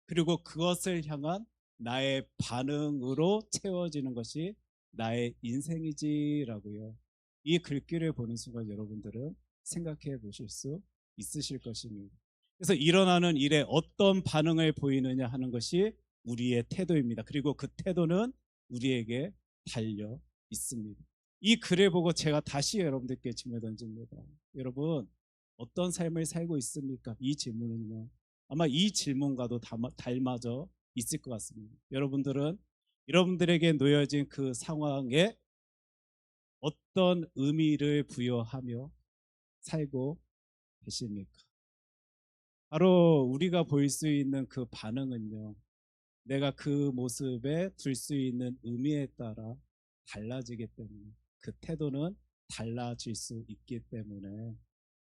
그리고 그것을 향한 나의 반응으로 채워지는 것이 나의 인생이지라고요, 이 글귀를 보는 순간 여러분들은 생각해 보실 수 있으실 것입니다. 그래서 일어나는 일에 어떤 반응을 보이느냐 하는 것이 우리의 태도입니다. 그리고 그 태도는 우리에게 달려 있습니다. 이 글을 보고 제가 다시 여러분들께 질문 던집니다. 여러분 어떤 삶을 살고 있습니까? 이 질문은요, 아마 이 질문과도 닮아져 있을 것 같습니다. 여러분들은 여러분들에게 놓여진 그 상황에 어떤 의미를 부여하며 살고 계십니까? 바로 우리가 볼 수 있는 그 반응은요, 내가 그 모습에 둘 수 있는 의미에 따라 달라지기 때문에, 그 태도는 달라질 수 있기 때문에,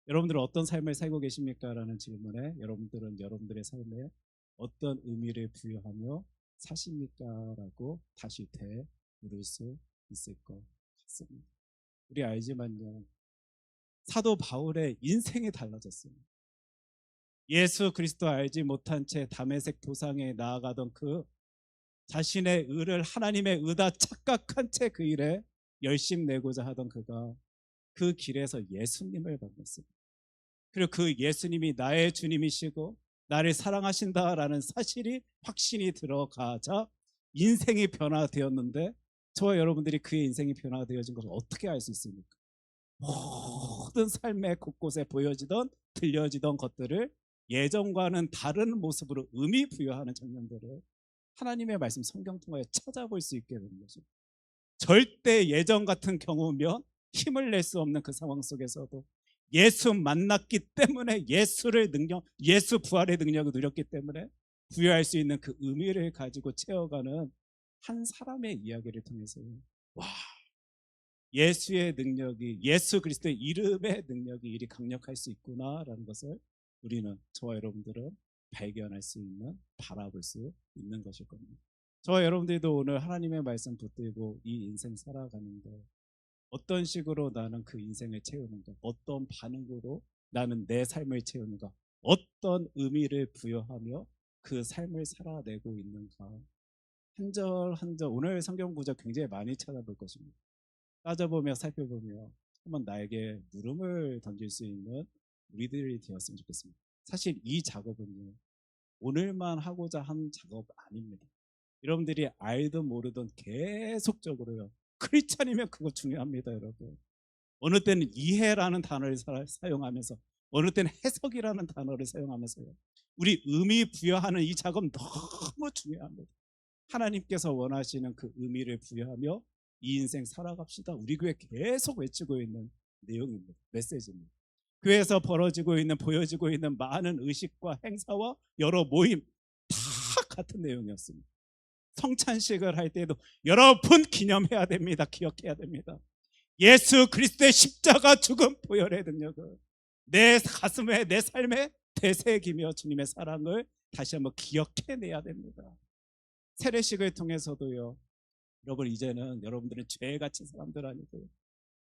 여러분들은 어떤 삶을 살고 계십니까? 라는 질문에 여러분들은 여러분들의 삶에 어떤 의미를 부여하며 사십니까? 라고 다시 되물을 수 있을 것 같습니다. 우리 알지만요, 사도 바울의 인생이 달라졌습니다. 예수 그리스도 알지 못한 채 다메섹 도상에 나아가던 그 자신의 의를 하나님의 의다 착각한 채 그 일에 열심 내고자 하던 그가 그 길에서 예수님을 만났습니다. 그리고 그 예수님이 나의 주님이시고 나를 사랑하신다라는 사실이 확신이 들어가자 인생이 변화되었는데, 저와 여러분들이 그의 인생이 변화되어진 것을 어떻게 알 수 있습니까? 모든 삶의 곳곳에 보여지던 들려지던 것들을 예전과는 다른 모습으로 의미 부여하는 장면들을 하나님의 말씀 성경 통하여 찾아볼 수 있게 되는 거죠. 절대 예전 같은 경우면 힘을 낼 수 없는 그 상황 속에서도 예수 만났기 때문에, 예수 부활의 능력을 누렸기 때문에 부여할 수 있는 그 의미를 가지고 채워가는 한 사람의 이야기를 통해서, 와, 예수의 능력이, 예수 그리스도의 이름의 능력이 이리 강력할 수 있구나라는 것을 우리는, 저와 여러분들은 발견할 수 있는, 바라볼 수 있는 것일 겁니다. 저와 여러분들도 오늘 하나님의 말씀 붙들고 이 인생 살아가는데 어떤 식으로 나는 그 인생을 채우는가, 어떤 반응으로 나는 내 삶을 채우는가, 어떤 의미를 부여하며 그 삶을 살아내고 있는가, 한 절 한 절 오늘 성경 구절 굉장히 많이 찾아볼 것입니다. 따져보며 살펴보며 한번 나에게 물음을 던질 수 있는 우리들이 되었으면 좋겠습니다. 사실 이 작업은요, 오늘만 하고자 한 작업 아닙니다. 여러분들이 알든 모르든 계속적으로요, 크리스찬이면 그거 중요합니다. 여러분, 어느 때는 이해라는 단어를 사용하면서, 어느 때는 해석이라는 단어를 사용하면서요, 우리 의미 부여하는 이 작업 너무 중요합니다. 하나님께서 원하시는 그 의미를 부여하며 이 인생 살아갑시다, 우리 교회 계속 외치고 있는 내용입니다. 메시지입니다. 교회에서 벌어지고 있는, 보여지고 있는 많은 의식과 행사와 여러 모임 다 같은 내용이었습니다. 성찬식을 할 때에도 여러분 기념해야 됩니다. 기억해야 됩니다. 예수 그리스도의 십자가 죽음 보혈의 능력을 내 가슴에, 내 삶에 되새기며 주님의 사랑을 다시 한번 기억해내야 됩니다. 세례식을 통해서도요, 여러분, 이제는 여러분들은 죄 갇힌 사람들 아니고요,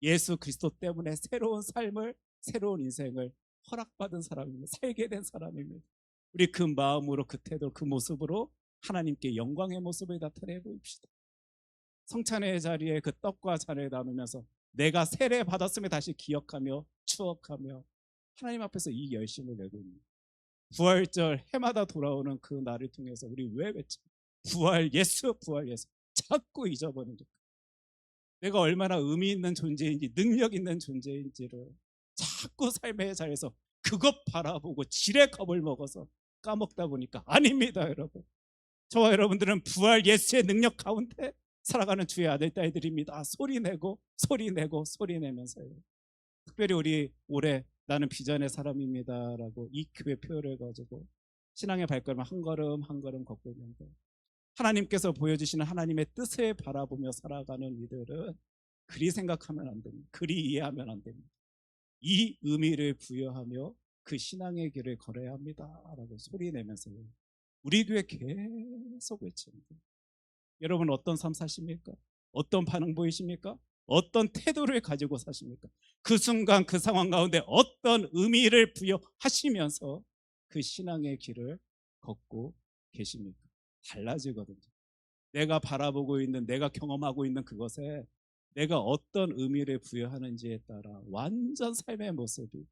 예수 그리스도 때문에 새로운 삶을, 새로운 인생을 허락받은 사람입니다. 살게 된 사람입니다. 우리 그 마음으로, 그 태도, 그 모습으로 하나님께 영광의 모습을 나타내 보입시다. 성찬의 자리에 그 떡과 잔을 나누면서 내가 세례 받았음을 다시 기억하며 추억하며 하나님 앞에서 이 열심을 내고 있는, 부활절 해마다 돌아오는 그 날을 통해서 우리 왜 외치? 부활 예수, 부활 예수. 자꾸 잊어버리는 것. 내가 얼마나 의미 있는 존재인지, 능력 있는 존재인지를 자꾸 삶의 자리에서 그것 바라보고 지레 겁을 먹어서 까먹다 보니까 아닙니다. 여러분, 저와 여러분들은 부활 예수의 능력 가운데 살아가는 주의 아들 딸들입니다. 소리내고 소리내고 소리내면서요, 특별히 우리 올해 나는 비전의 사람입니다 라고 이 교회 표현을 가지고 신앙의 발걸음을 한 걸음 한 걸음 걷고 있는데, 하나님께서 보여주시는 하나님의 뜻을 바라보며 살아가는 이들은 그리 생각하면 안 됩니다. 그리 이해하면 안 됩니다. 이 의미를 부여하며 그 신앙의 길을 걸어야 합니다 라고 소리내면서 우리 교회 계속 외칩니다. 여러분, 어떤 삶 사십니까? 어떤 반응 보이십니까? 어떤 태도를 가지고 사십니까? 그 순간 그 상황 가운데 어떤 의미를 부여하시면서 그 신앙의 길을 걷고 계십니까? 달라지거든요. 내가 바라보고 있는, 내가 경험하고 있는 그것에 내가 어떤 의미를 부여하는지에 따라 완전 삶의 모습이,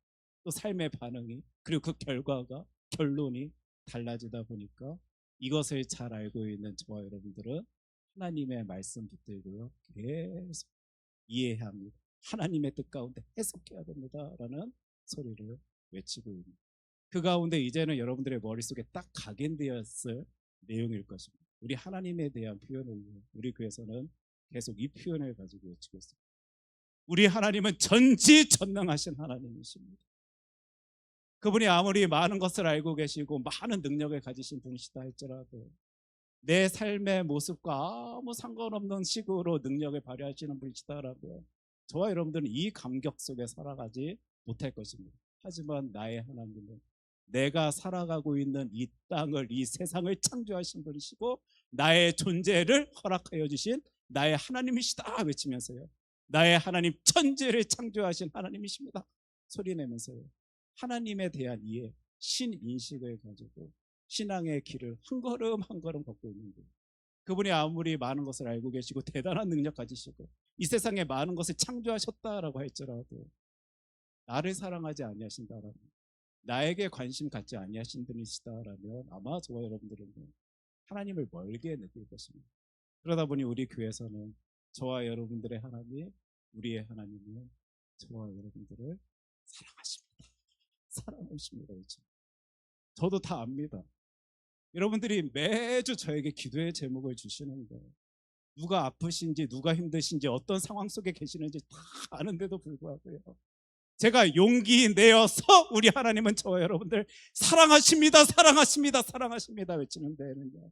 또 삶의 반응이, 그리고 그 결과가, 결론이 달라지다 보니까 이것을 잘 알고 있는 저와 여러분들은 하나님의 말씀 붙들고요, 계속 이해해야 합니다. 하나님의 뜻 가운데 해석해야 됩니다 라는 소리를 외치고 있습니다. 그 가운데 이제는 여러분들의 머릿속에 딱 각인되었을 내용일 것입니다. 우리 하나님에 대한 표현을 우리 교회에서는 계속 이 표현을 가지고 외치고 있습니다. 우리 하나님은 전지전능하신 하나님이십니다. 그분이 아무리 많은 것을 알고 계시고 많은 능력을 가지신 분이시다 할지라도 내 삶의 모습과 아무 상관없는 식으로 능력을 발휘하시는 분이시다라면 저와 여러분들은 이 감격 속에 살아가지 못할 것입니다. 하지만 나의 하나님은 내가 살아가고 있는 이 땅을, 이 세상을 창조하신 분이시고 나의 존재를 허락하여 주신 나의 하나님이시다 외치면서요, 나의 하나님, 천지를 창조하신 하나님이십니다 소리내면서요, 하나님에 대한 이해, 신인식을 가지고 신앙의 길을 한 걸음 한 걸음 걷고 있는 거예요. 그분이 아무리 많은 것을 알고 계시고 대단한 능력 가지시고 이 세상에 많은 것을 창조하셨다라고 할지라도 나를 사랑하지 아니하신다라면, 나에게 관심 갖지 아니하신 분이시다라면 아마 저와 여러분들은 하나님을 멀게 느낄 것입니다. 그러다 보니 우리 교회에서는 저와 여러분들의 하나님, 우리의 하나님은 저와 여러분들을 사랑하십니다. 사랑하십니다. 저도 다 압니다. 여러분들이 매주 저에게 기도의 제목을 주시는데 누가 아프신지 누가 힘드신지 어떤 상황 속에 계시는지 다 아는데도 불구하고요, 제가 용기 내어서 우리 하나님은 저와 여러분들 사랑하십니다, 사랑하십니다, 사랑하십니다 외치는 데는요,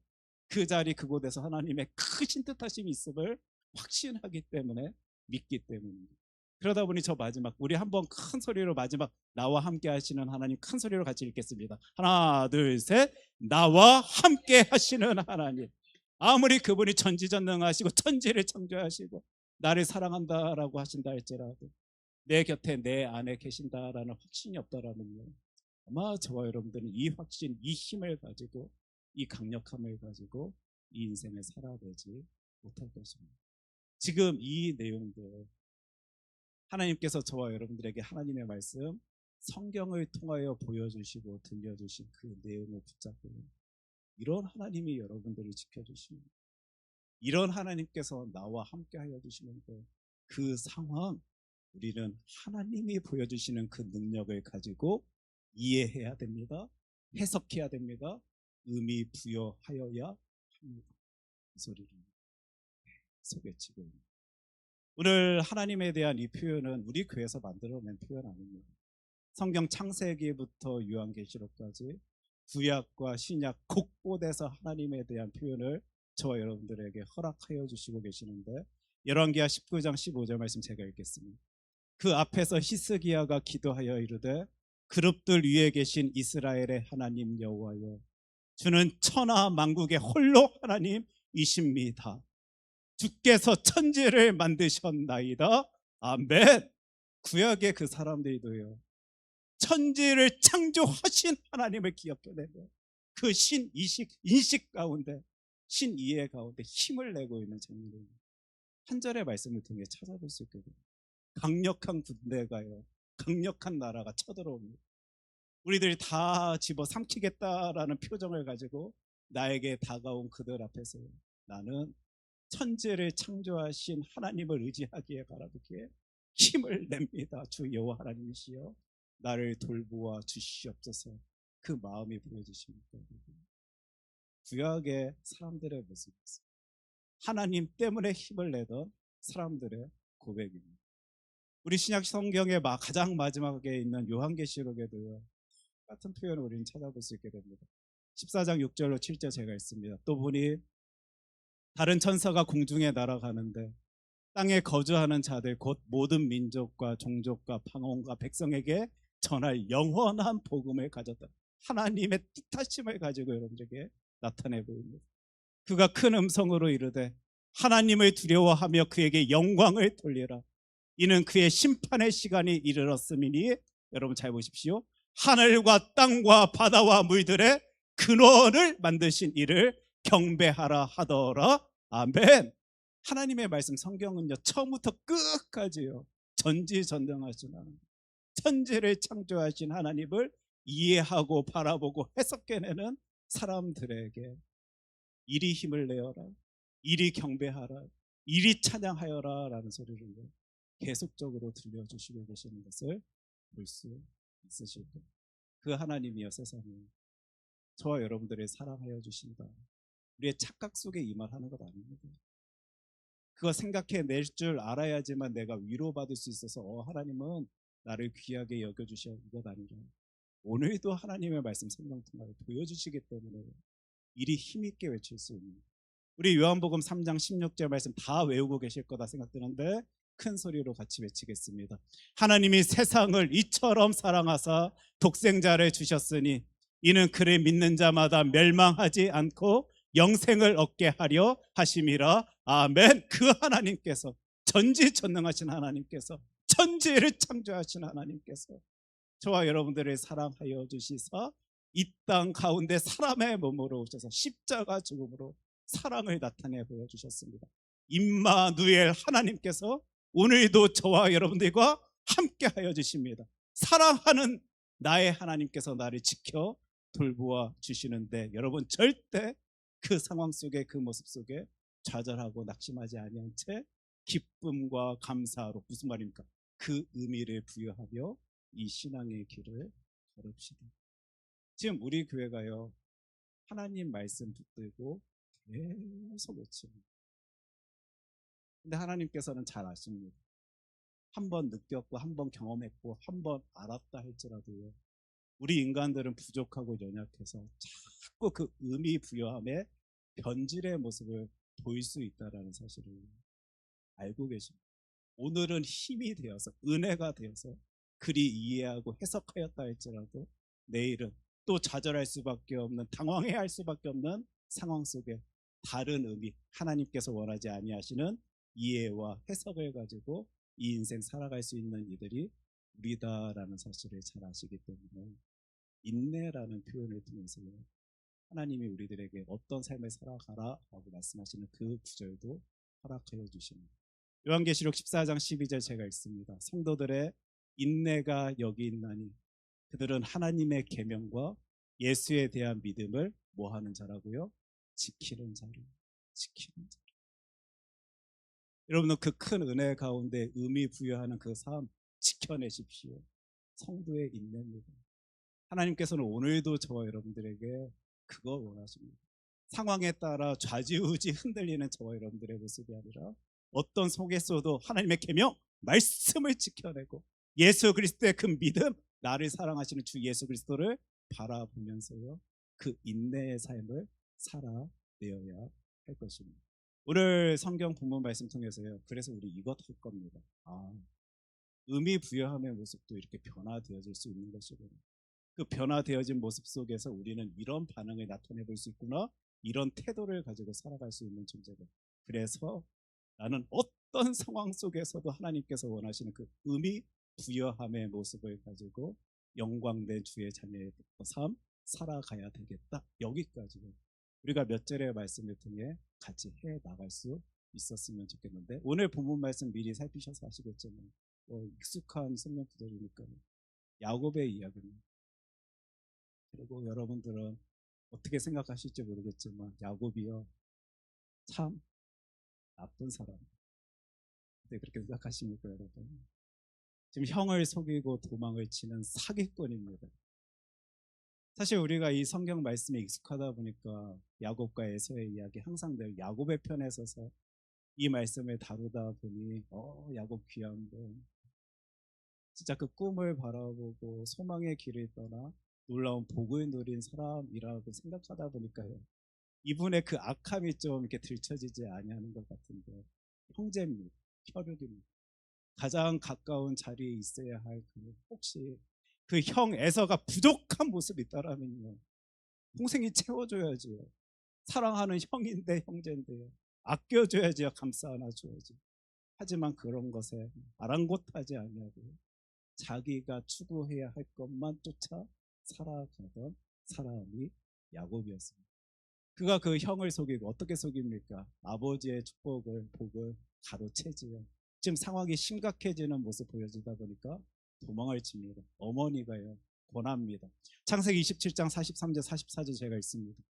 그 자리 그곳에서 하나님의 크신 뜻하심이 있음을 확신하기 때문에, 믿기 때문입니다. 그러다 보니 저 마지막 우리 한번 큰 소리로 마지막 나와 함께 하시는 하나님 큰 소리로 같이 읽겠습니다. 하나 둘 셋. 나와 함께 하시는 하나님, 아무리 그분이 전지전능하시고 천지를 창조하시고 나를 사랑한다라고 하신다 할지라도 내 곁에 내 안에 계신다라는 확신이 없다라면요, 아마 저와 여러분들은 이 확신, 이 힘을 가지고 이 강력함을 가지고 이 인생을 살아내지 못할 것입니다. 지금 이 내용들 하나님께서 저와 여러분들에게 하나님의 말씀, 성경을 통하여 보여주시고 들려주신 그 내용을 붙잡고 이런 하나님이 여러분들을 지켜주시는, 이런 하나님께서 나와 함께 하여 주시는데 그 상황, 우리는 하나님이 보여주시는 그 능력을 가지고 이해해야 됩니다. 해석해야 됩니다. 의미 부여하여야 합니다. 이 소리를 소개치고 있습니다. 오늘 하나님에 대한 이 표현은 우리 교회에서 만들어낸 표현 아닙니다. 성경 창세기부터 요한계시록까지 구약과 신약 곳곳에서 하나님에 대한 표현을 저와 여러분들에게 허락하여 주시고 계시는데, 열왕기하 19장 15절 말씀 제가 읽겠습니다. 그 앞에서 히스기야가 기도하여 이르되 그룹들 위에 계신 이스라엘의 하나님 여호와여, 주는 천하 만국의 홀로 하나님이십니다. 주께서 천지를 만드셨나이다. 아멘. 구약의 그 사람들도요, 천지를 창조하신 하나님을 기억해내고 그 인식 가운데, 신이해 가운데 힘을 내고 있는 장면입니다. 한 절의 말씀을 통해 찾아볼 수 있게 됩니다. 강력한 군대가요, 강력한 나라가 쳐들어옵니다. 우리들이 다 집어삼키겠다라는 표정을 가지고 나에게 다가온 그들 앞에서 나는 천지를 창조하신 하나님을 의지하기에 바라기에 힘을 냅니다. 주 여호와 하나님이시여 나를 돌보아 주시옵소서. 그 마음이 보여지십니까? 구약의 사람들의 모습이었습니다. 하나님 때문에 힘을 내던 사람들의 고백입니다. 우리 신약 성경의 가장 마지막에 있는 요한계시록에도요, 같은 표현을 우리는 찾아볼 수 있게 됩니다. 14장 6절로 7절 제가 읽습니다. 또 보니 다른 천사가 공중에 날아가는데 땅에 거주하는 자들 곧 모든 민족과 종족과 방언과 백성에게 전할 영원한 복음을 가졌다. 하나님의 뜻하심을 가지고 여러분에게 나타내 보입니다. 그가 큰 음성으로 이르되 하나님을 두려워하며 그에게 영광을 돌리라. 이는 그의 심판의 시간이 이르렀음이니, 여러분 잘 보십시오. 하늘과 땅과 바다와 물들의 근원을 만드신 이를 경배하라 하더라. 아멘. 하나님의 말씀 성경은요, 처음부터 끝까지요, 전지전능하신 하나님, 천지를 창조하신 하나님을 이해하고 바라보고 해석해내는 사람들에게 이리 힘을 내어라, 이리 경배하라, 이리 찬양하여라 라는 소리를 계속적으로 들려주시고 계시는 것을 볼 수 있으실 겁니다. 그 하나님이여 세상에 저와 여러분들을 사랑하여 주신다. 우리의 착각 속에 이 말 하는 것 아닙니다. 그거 생각해낼 줄 알아야지만 내가 위로받을 수 있어서 하나님은 나를 귀하게 여겨주셔, 이것 아니라 오늘도 하나님의 말씀 성경 통하여 보여주시기 때문에 이리 힘있게 외칠 수 있는, 우리 요한복음 3장 16절 말씀 다 외우고 계실 거다 생각되는데 큰 소리로 같이 외치겠습니다. 하나님이 세상을 이처럼 사랑하사 독생자를 주셨으니 이는 그를 믿는 자마다 멸망하지 않고 영생을 얻게 하려 하심이라. 아멘. 그 하나님께서, 전지전능하신 하나님께서, 천지를 창조하신 하나님께서 저와 여러분들을 사랑하여 주시사 이 땅 가운데 사람의 몸으로 오셔서 십자가 죽음으로 사랑을 나타내 보여주셨습니다. 임마누엘 하나님께서 오늘도 저와 여러분들과 함께 하여 주십니다. 사랑하는 나의 하나님께서 나를 지켜 돌보아 주시는데, 여러분 절대 그 상황 속에, 그 모습 속에 좌절하고 낙심하지 아니한 채 기쁨과 감사로, 무슨 말입니까? 그 의미를 부여하며 이 신앙의 길을 걸읍시다. 지금 우리 교회가요, 하나님 말씀 붙들고 계속 외칩니다. 근데 하나님께서는 잘 아십니다. 한 번 느꼈고, 한 번 경험했고, 한 번 알았다 할지라도요, 우리 인간들은 부족하고 연약해서 자꾸 그 의미 부여함에 변질의 모습을 보일 수 있다는 사실을 알고 계십니다. 오늘은 힘이 되어서, 은혜가 되어서 그리 이해하고 해석하였다 할지라도 내일은 또 좌절할 수밖에 없는, 당황해야 할 수밖에 없는 상황 속에 다른 의미, 하나님께서 원하지 아니하시는 이해와 해석을 가지고 이 인생 살아갈 수 있는 이들이 우리다라는 사실을 잘 아시기 때문에 인내라는 표현을 통해서 하나님이 우리들에게 어떤 삶을 살아가라 라고 말씀하시는 그 구절도 허락하여 주십니다. 요한계시록 14장 12절 제가 읽습니다. 성도들의 인내가 여기 있나니 그들은 하나님의 계명과 예수에 대한 믿음을 뭐 하는 자라고요? 지키는 자로. 지키는 자. 여러분은 그 큰 은혜 가운데 의미 부여하는 그 삶 지켜내십시오. 성도의 인내입니다. 하나님께서는 오늘도 저와 여러분들에게 그거 원하십니다. 상황에 따라 좌지우지 흔들리는 저와 여러분들의 모습이 아니라 어떤 속에서도 하나님의 계명, 말씀을 지켜내고 예수 그리스도의 그 믿음, 나를 사랑하시는 주 예수 그리스도를 바라보면서요, 그 인내의 삶을 살아내어야 할 것입니다. 오늘 성경 본문 말씀 통해서요, 그래서 우리 이것 할 겁니다. 의미 부여함의 모습도 이렇게 변화되어질 수 있는 것이고, 그 변화되어진 모습 속에서 우리는 이런 반응을 나타내 볼 수 있구나, 이런 태도를 가지고 살아갈 수 있는 존재다. 그래서 나는 어떤 상황 속에서도 하나님께서 원하시는 그 의미 부여함의 모습을 가지고 영광된 주의 자녀의 삶 살아가야 되겠다. 여기까지 우리가 몇 절의 말씀을 통해 같이 해 나갈 수 있었으면 좋겠는데, 오늘 본문 말씀 미리 살피셔서 아시겠지만 익숙한 성경 구절이니까 야곱의 이야기입니다. 그리고 여러분들은 어떻게 생각하실지 모르겠지만 야곱이요, 참 나쁜 사람. 네, 그렇게 생각하십니까, 여러분? 지금 형을 속이고 도망을 치는 사기꾼입니다. 사실 우리가 이 성경 말씀에 익숙하다 보니까 야곱과 에서의 이야기, 항상 늘 야곱의 편에 서서 이 말씀을 다루다 보니 야곱 귀한 분, 진짜 그 꿈을 바라보고 소망의 길을 떠나 놀라운 복을 누린 사람이라고 생각하다 보니까요, 이분의 그 악함이 좀 이렇게 들춰지지 아니하는 것 같은데, 형제입니다. 혈육입니다. 가장 가까운 자리에 있어야 할 혹시 그 형 에서가 부족한 모습이 있다라면요, 동생이 채워줘야지요. 사랑하는 형인데, 형제인데요, 아껴줘야지요. 감싸 안아줘야지. 하지만 그런 것에 아랑곳하지 아니하고 자기가 추구해야 할 것만 쫓아 살아가던 사람이 야곱이었습니다. 그가 그 형을 속이고, 어떻게 속입니까? 아버지의 축복을, 복을 가로채지요. 지금 상황이 심각해지는 모습 보여지다 보니까 도망을 칩니다. 어머니가요, 권합니다. 창세기 27장 43절 44절 제가 읽습니다.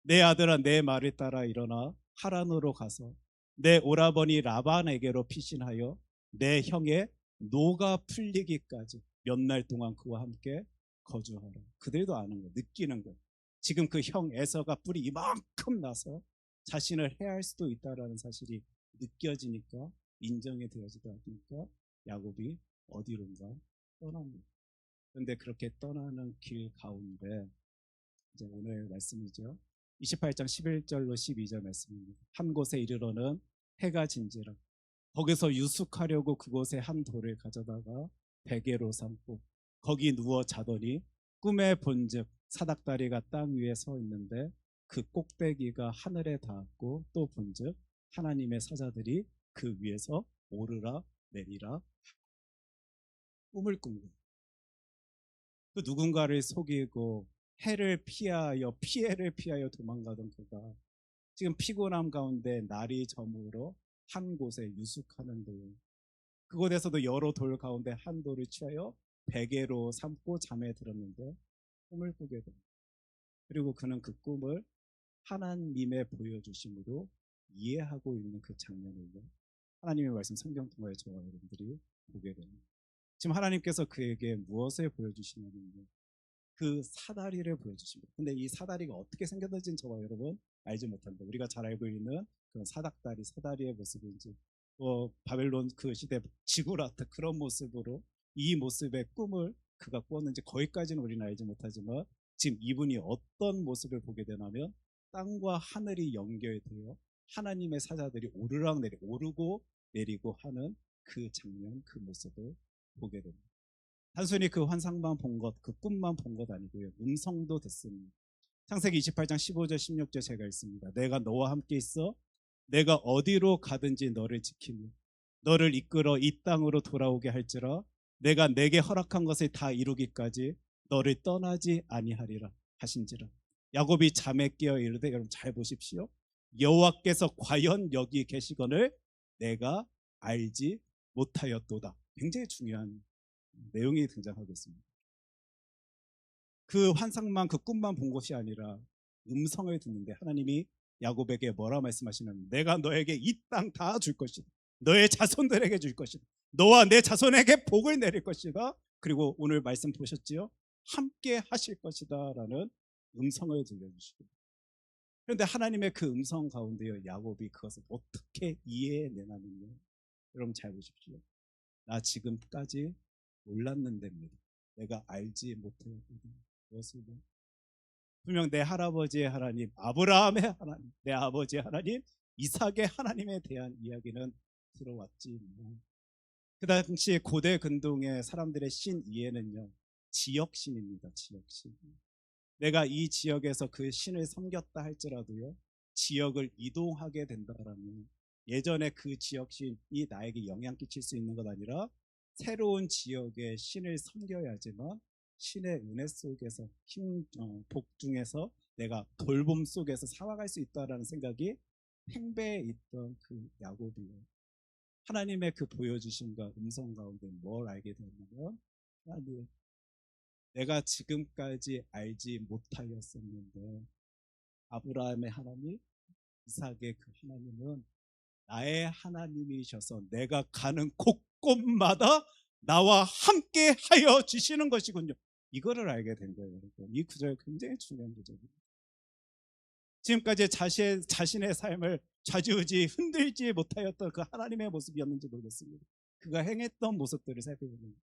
내 아들아, 내 말을 따라 일어나 하란으로 가서 내 오라버니 라반에게로 피신하여 내 형의 노가 풀리기까지 몇 날 동안 그와 함께 거주하라. 그들도 아는 거예요. 느끼는 거예요. 지금 그 형 에서가 뿔이 이만큼 나서 자신을 해할 수도 있다는 사실이 느껴지니까, 인정이 되어지다 보니까 야곱이 어디론가 떠납니다. 그런데 그렇게 떠나는 길 가운데 이제 오늘 말씀이죠. 28장 11절로 12절 말씀입니다. 한 곳에 이르러는 해가 진지라. 거기서 유숙하려고 그곳에 한 돌을 가져다가 베개로 삼고 거기 누워 자더니 꿈에 본즉 사닥다리가 땅 위에 서 있는데 그 꼭대기가 하늘에 닿았고 또 본즉 하나님의 사자들이 그 위에서 오르라 내리라. 꿈을 꾼 거예요. 그 누군가를 속이고 피해를 피하여 도망가던 그가 지금 피곤함 가운데 날이 저물어 한 곳에 유숙하는데요. 그곳에서도 여러 돌 가운데 한 돌을 취하여 베개로 삼고 잠에 들었는데 꿈을 꾸게 됩니다. 그리고 그는 그 꿈을 하나님의 보여주심으로 이해하고 있는 그 장면을 하나님의 말씀 성경 통하여 저와 여러분들이 보게 됩니다. 지금 하나님께서 그에게 무엇을 보여주시냐면요, 그 사다리를 보여주십니다. 근데 이 사다리가 어떻게 생겼는지는 저와 여러분 알지 못합니다. 우리가 잘 알고 있는 그런 사다리의 모습인지 바벨론 그 시대 지구라트 그런 모습으로 이 모습의 꿈을 그가 꾸었는지 거기까지는 우리는 알지 못하지만 지금 이분이 어떤 모습을 보게 되냐면 땅과 하늘이 연결되어 하나님의 사자들이 오르고 내리고 하는 그 장면, 그 모습을 보게 됩니다. 단순히 그 환상만 본 것, 그 꿈만 본 것 아니고요. 음성도 듣습니다. 창세기 28장 15절 16절 제가 읽습니다. 내가 너와 함께 있어 내가 어디로 가든지 너를 지키며 너를 이끌어 이 땅으로 돌아오게 할지라 내가 내게 허락한 것을 다 이루기까지 너를 떠나지 아니하리라 하신지라. 야곱이 잠에 깨어 이르되, 여러분 잘 보십시오. 여호와께서 과연 여기 계시거늘 내가 알지 못하였도다. 굉장히 중요한 내용이 등장하겠습니다. 그 환상만 그 꿈만 본 것이 아니라 음성을 듣는데 하나님이 야곱에게 뭐라 말씀하시는, 내가 너에게 이 땅 다 줄 것이다. 너의 자손들에게 줄 것이다. 너와 내 자손에게 복을 내릴 것이다. 그리고 오늘 말씀 보셨지요? 함께 하실 것이다 라는 음성을 들려주시고, 그런데 하나님의 그 음성 가운데요, 야곱이 그것을 어떻게 이해해내냐면요, 여러분 잘 보십시오. 나 지금까지 몰랐는데입니다. 내가 알지 못하였거든. 무엇을? 분명 내 할아버지의 하나님, 아브라함의 하나님, 내 아버지의 하나님, 이삭의 하나님에 대한 이야기는 들어왔지만 그 당시 고대 근동의 사람들의 신 이해는요, 지역신입니다. 지역신. 내가 이 지역에서 그 신을 섬겼다 할지라도요, 지역을 이동하게 된다라면 예전에 그 지역신이 나에게 영향 끼칠 수 있는 것 아니라 새로운 지역의 신을 섬겨야지만 신의 은혜 속에서 복 중에서 내가 돌봄 속에서 살아갈 수 있다라는 생각이 팽배해 있던 그 야곱이요, 하나님의 그 보여주심과 음성 가운데 뭘 알게 되냐면, 하나님, 내가 지금까지 알지 못하였었는데 아브라함의 하나님, 이삭의 그 하나님은 나의 하나님이셔서 내가 가는 곳곳마다 나와 함께 하여 주시는 것이군요. 이거를 알게 된 거예요. 여러분. 이 구절 굉장히 중요한 구절입니다. 지금까지 자신의 삶을 좌지우지 흔들지 못하였던 그 하나님의 모습이었는지 모르겠습니다. 그가 행했던 모습들을 살펴보면,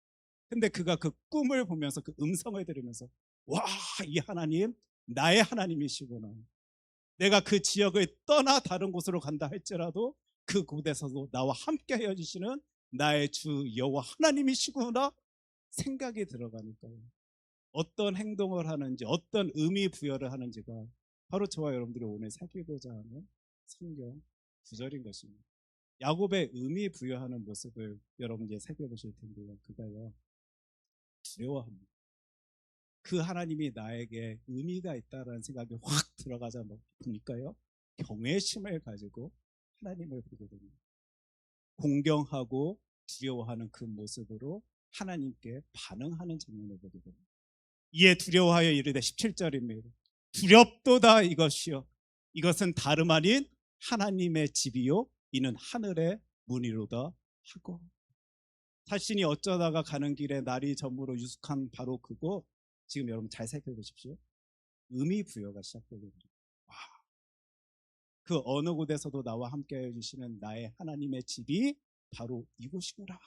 근데 그가 그 꿈을 보면서 그 음성을 들으면서, 와, 이 하나님 나의 하나님이시구나. 내가 그 지역을 떠나 다른 곳으로 간다 할지라도 그 곳에서도 나와 함께 하여 주시는 나의 주 여호와 하나님이시구나 생각이 들어가니까요, 어떤 행동을 하는지, 어떤 의미 부여를 하는지가 바로 저와 여러분들이 오늘 살피고자 하는 성경 구절인 것입니다. 야곱의 의미 부여하는 모습을 여러분이 살펴보실 텐데요, 그가요, 두려워합니다. 그 하나님이 나에게 의미가 있다라는 생각이 확 들어가자 보니까요, 경외심을 가지고 하나님을 보게 됩니다. 공경하고 두려워하는 그 모습으로 하나님께 반응하는 장면을 보게 됩니다. 이에 두려워하여 이르되 17절입니다. 두렵도다 이것이요, 이것은 다름 아닌 하나님의 집이요 이는 하늘의 문이로다 하고, 자신이 어쩌다가 가는 길에 날이 저물어 유숙한 바로 그곳, 지금 여러분 잘 살펴보십시오. 의미 부여가 시작되게 됩니다. 그 어느 곳에서도 나와 함께 해주시는 나의 하나님의 집이 바로 이곳이구나.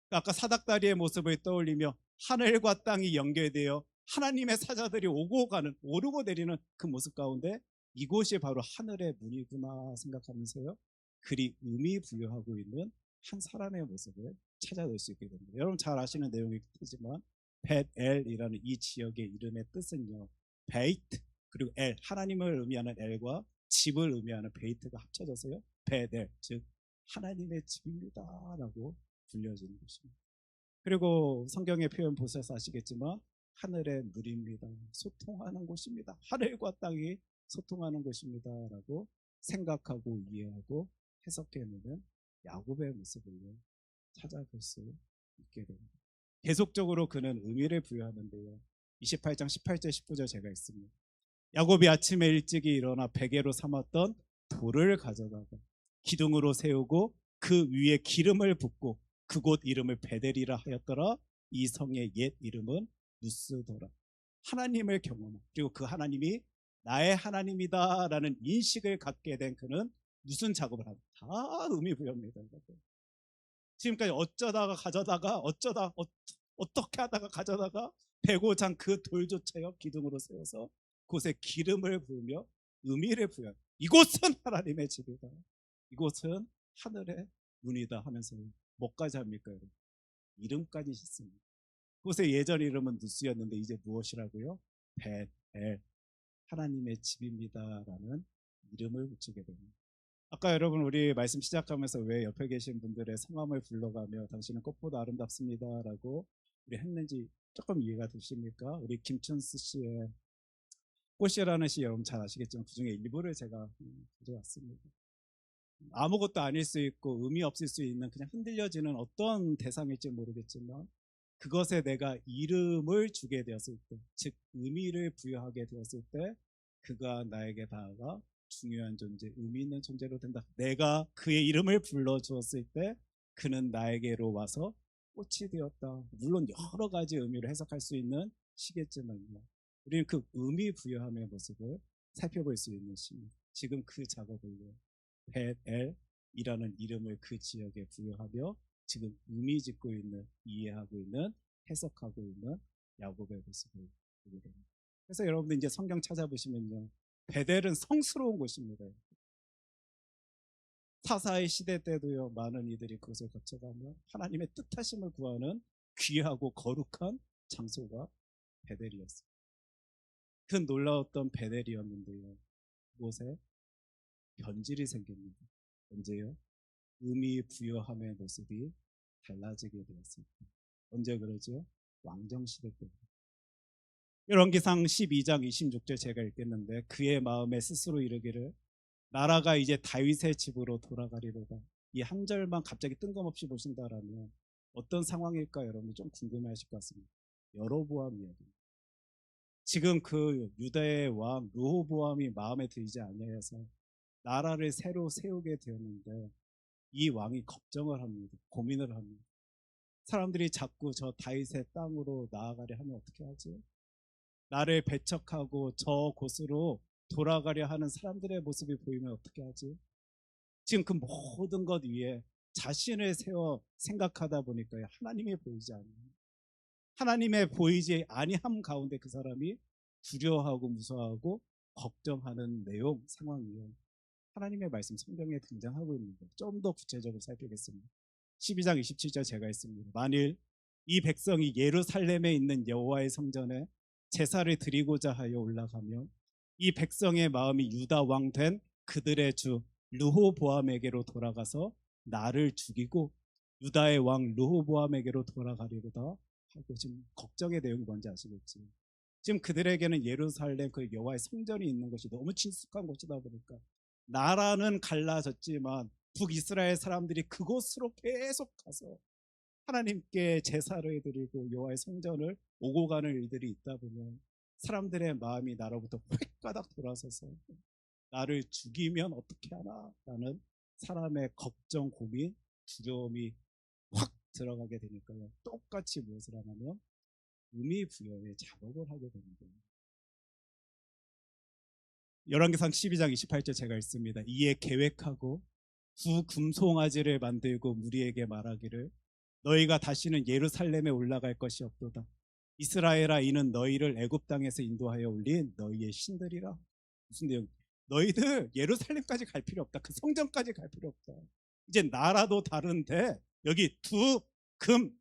아까 사닥다리의 모습을 떠올리며 하늘과 땅이 연결되어 하나님의 사자들이 오고 가는, 오르고 내리는 그 모습 가운데 이곳이 바로 하늘의 문이구나 생각하면서요, 그리 의미 부여하고 있는 한 사람의 모습을 찾아낼 수 있게 됩니다. 여러분 잘 아시는 내용이긴 하지만 벳엘이라는 이 지역의 이름의 뜻은요, 베이트 그리고 엘, 하나님을 의미하는 엘과 집을 의미하는 베이트가 합쳐져서요, 벳엘, 즉 하나님의 집입니다 라고 불려지는 것입니다. 그리고 성경의 표현 보셔서 아시겠지만 하늘의 물입니다, 소통하는 곳입니다, 하늘과 땅이 소통하는 곳입니다 라고 생각하고 이해하고 해석해내는 야곱의 모습을 찾아볼 수 있게 됩니다. 계속적으로 그는 의미를 부여하는데요, 28장 18절 19절 제가 있습니다. 야곱이 아침에 일찍이 일어나 베개로 삼았던 돌을 가져다가 기둥으로 세우고 그 위에 기름을 붓고 그곳 이름을 베델이라 하였더라. 이 성의 옛 이름은 누스더라. 하나님을 경험하고 그리고 그 하나님이 나의 하나님이다 라는 인식을 갖게 된 그는 무슨 작업을 합니까? 다 의미 부여입니다. 지금까지 어쩌다가 가져다가 어떻게 하다가 가져다가 베고장 그 돌조차요 기둥으로 세워서 곳에 기름을 부으며 의미를 부여. 이곳은 하나님의 집이다, 이곳은 하늘의 문이다 하면서 뭐까지 합니까? 여러분? 이름까지 짓습니다. 그곳의 예전 이름은 누스였는데 이제 무엇이라고요? 벳엘, 하나님의 집입니다 라는 이름을 붙이게 됩니다. 아까 여러분 우리 말씀 시작하면서 왜 옆에 계신 분들의 성함을 불러가며 당신은 꽃보다 아름답습니다 라고 우리 했는지 조금 이해가 되십니까? 우리 김춘수 씨의 꽃이라는 시 여러분 잘 아시겠지만 그 중에 일부를 제가 가져왔습니다. 아무것도 아닐 수 있고 의미 없을 수 있는 그냥 흔들려지는 어떤 대상일지 모르겠지만 그것에 내가 이름을 주게 되었을 때, 즉 의미를 부여하게 되었을 때 그가 나에게 다가가 중요한 존재, 의미 있는 존재로 된다. 내가 그의 이름을 불러주었을 때 그는 나에게로 와서 꽃이 되었다. 물론 여러 가지 의미를 해석할 수 있는 시겠지만요, 우리는 그 의미 부여함의 모습을 살펴볼 수 있는 시입니다. 지금 그 작업을 벳엘이라는 이름을 그 지역에 부여하며 지금 의미 짓고 있는, 이해하고 있는, 해석하고 있는 야곱의 모습을 보게 됩니다. 그래서 여러분들 이제 성경 찾아보시면요, 베델은 성스러운 곳입니다. 사사의 시대 때도요, 많은 이들이 그것을 거쳐가며 하나님의 뜻하심을 구하는 귀하고 거룩한 장소가 베델이었어요. 그 놀라웠던 베델이었는데요, 그곳에 변질이 생깁니다. 언제요? 의미 부여함의 모습이 달라지게 되었습니다. 언제 그러죠? 왕정시대 때입니다. 열왕기상 12장 26절 제가 읽겠는데, 그의 마음에 스스로 이르기를 나라가 이제 다윗의 집으로 돌아가리로다. 이 한 절만 갑자기 뜬금없이 보신다라면 어떤 상황일까 여러분 좀 궁금해하실 것 같습니다. 여로보암 이야기입니다. 지금 그 유다의 왕 르호보암이 마음에 들지 아니하여서 나라를 새로 세우게 되었는데 이 왕이 걱정을 합니다. 고민을 합니다. 사람들이 자꾸 저 다윗의 땅으로 나아가려 하면 어떻게 하지? 나를 배척하고 저 곳으로 돌아가려 하는 사람들의 모습이 보이면 어떻게 하지? 지금 그 모든 것 위에 자신을 세워 생각하다 보니까 하나님이 보이지 않는, 하나님의 보이지 아니함 가운데 그 사람이 두려워하고 무서워하고 걱정하는 내용, 상황이요, 하나님의 말씀 성경에 등장하고 있는 것, 좀 더 구체적으로 살피겠습니다. 12장 27절 제가 있습니다. 만일 이 백성이 예루살렘에 있는 여호와의 성전에 제사를 드리고자 하여 올라가면 이 백성의 마음이 유다 왕 된 그들의 주 르호보암에게로 돌아가서 나를 죽이고 유다의 왕 르호보암에게로 돌아가리로다 하고, 지금 걱정의 내용이 뭔지 아시겠지? 지금 그들에게는 예루살렘 그 여호와의 성전이 있는 것이 너무 친숙한 곳이다 보니까 나라는 갈라졌지만 북이스라엘 사람들이 그곳으로 계속 가서 하나님께 제사를 드리고 여호와의 성전을 오고 가는 일들이 있다 보면 사람들의 마음이 나로부터 휙가닥 돌아서서 나를 죽이면 어떻게 하나 라는 사람의 걱정, 고민, 두려움이 확 들어가게 되니까요, 똑같이 무엇을 하냐면 의미 부여의 작업을 하게 됩니다. 열왕기상 12장 28절 제가 읽습니다. 이에 계획하고 두 금송아지를 만들고 무리에게 말하기를 너희가 다시는 예루살렘에 올라갈 것이 없도다. 이스라엘아, 이는 너희를 애굽 땅에서 인도하여 올린 너희의 신들이라. 무슨 내용? 너희들 예루살렘까지 갈 필요 없다. 그 성전까지 갈 필요 없다. 이제 나라도 다른데 여기 두 금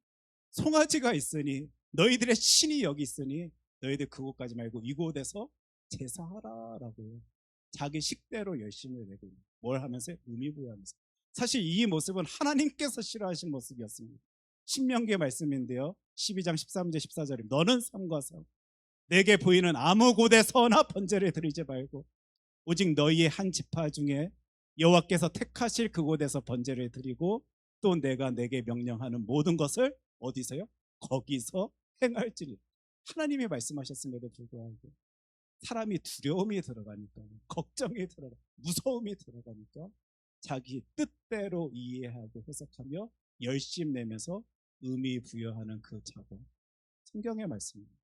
송아지가 있으니, 너희들의 신이 여기 있으니 너희들 그곳까지 말고 이곳에서 제사하라라고요. 자기 식대로 열심히 내고 뭘 하면서? 의미 부여하면서. 사실 이 모습은 하나님께서 싫어하신 모습이었습니다. 신명기의 말씀인데요, 12장 13절 14절입니다. 너는 삼가 사 내게 보이는 아무 곳에 서나 번제를 드리지 말고 오직 너희의 한 지파 중에 여호와께서 택하실 그곳에서 번제를 드리고 또 내가 내게 명령하는 모든 것을 어디서요? 거기서 행할지니. 하나님이 말씀하셨음에도 불구하고 사람이 두려움이 들어가니까, 걱정이 들어가, 무서움이 들어가니까 자기 뜻대로 이해하고 해석하며 열심 내면서 의미 부여하는 그 작업, 성경의 말씀입니다.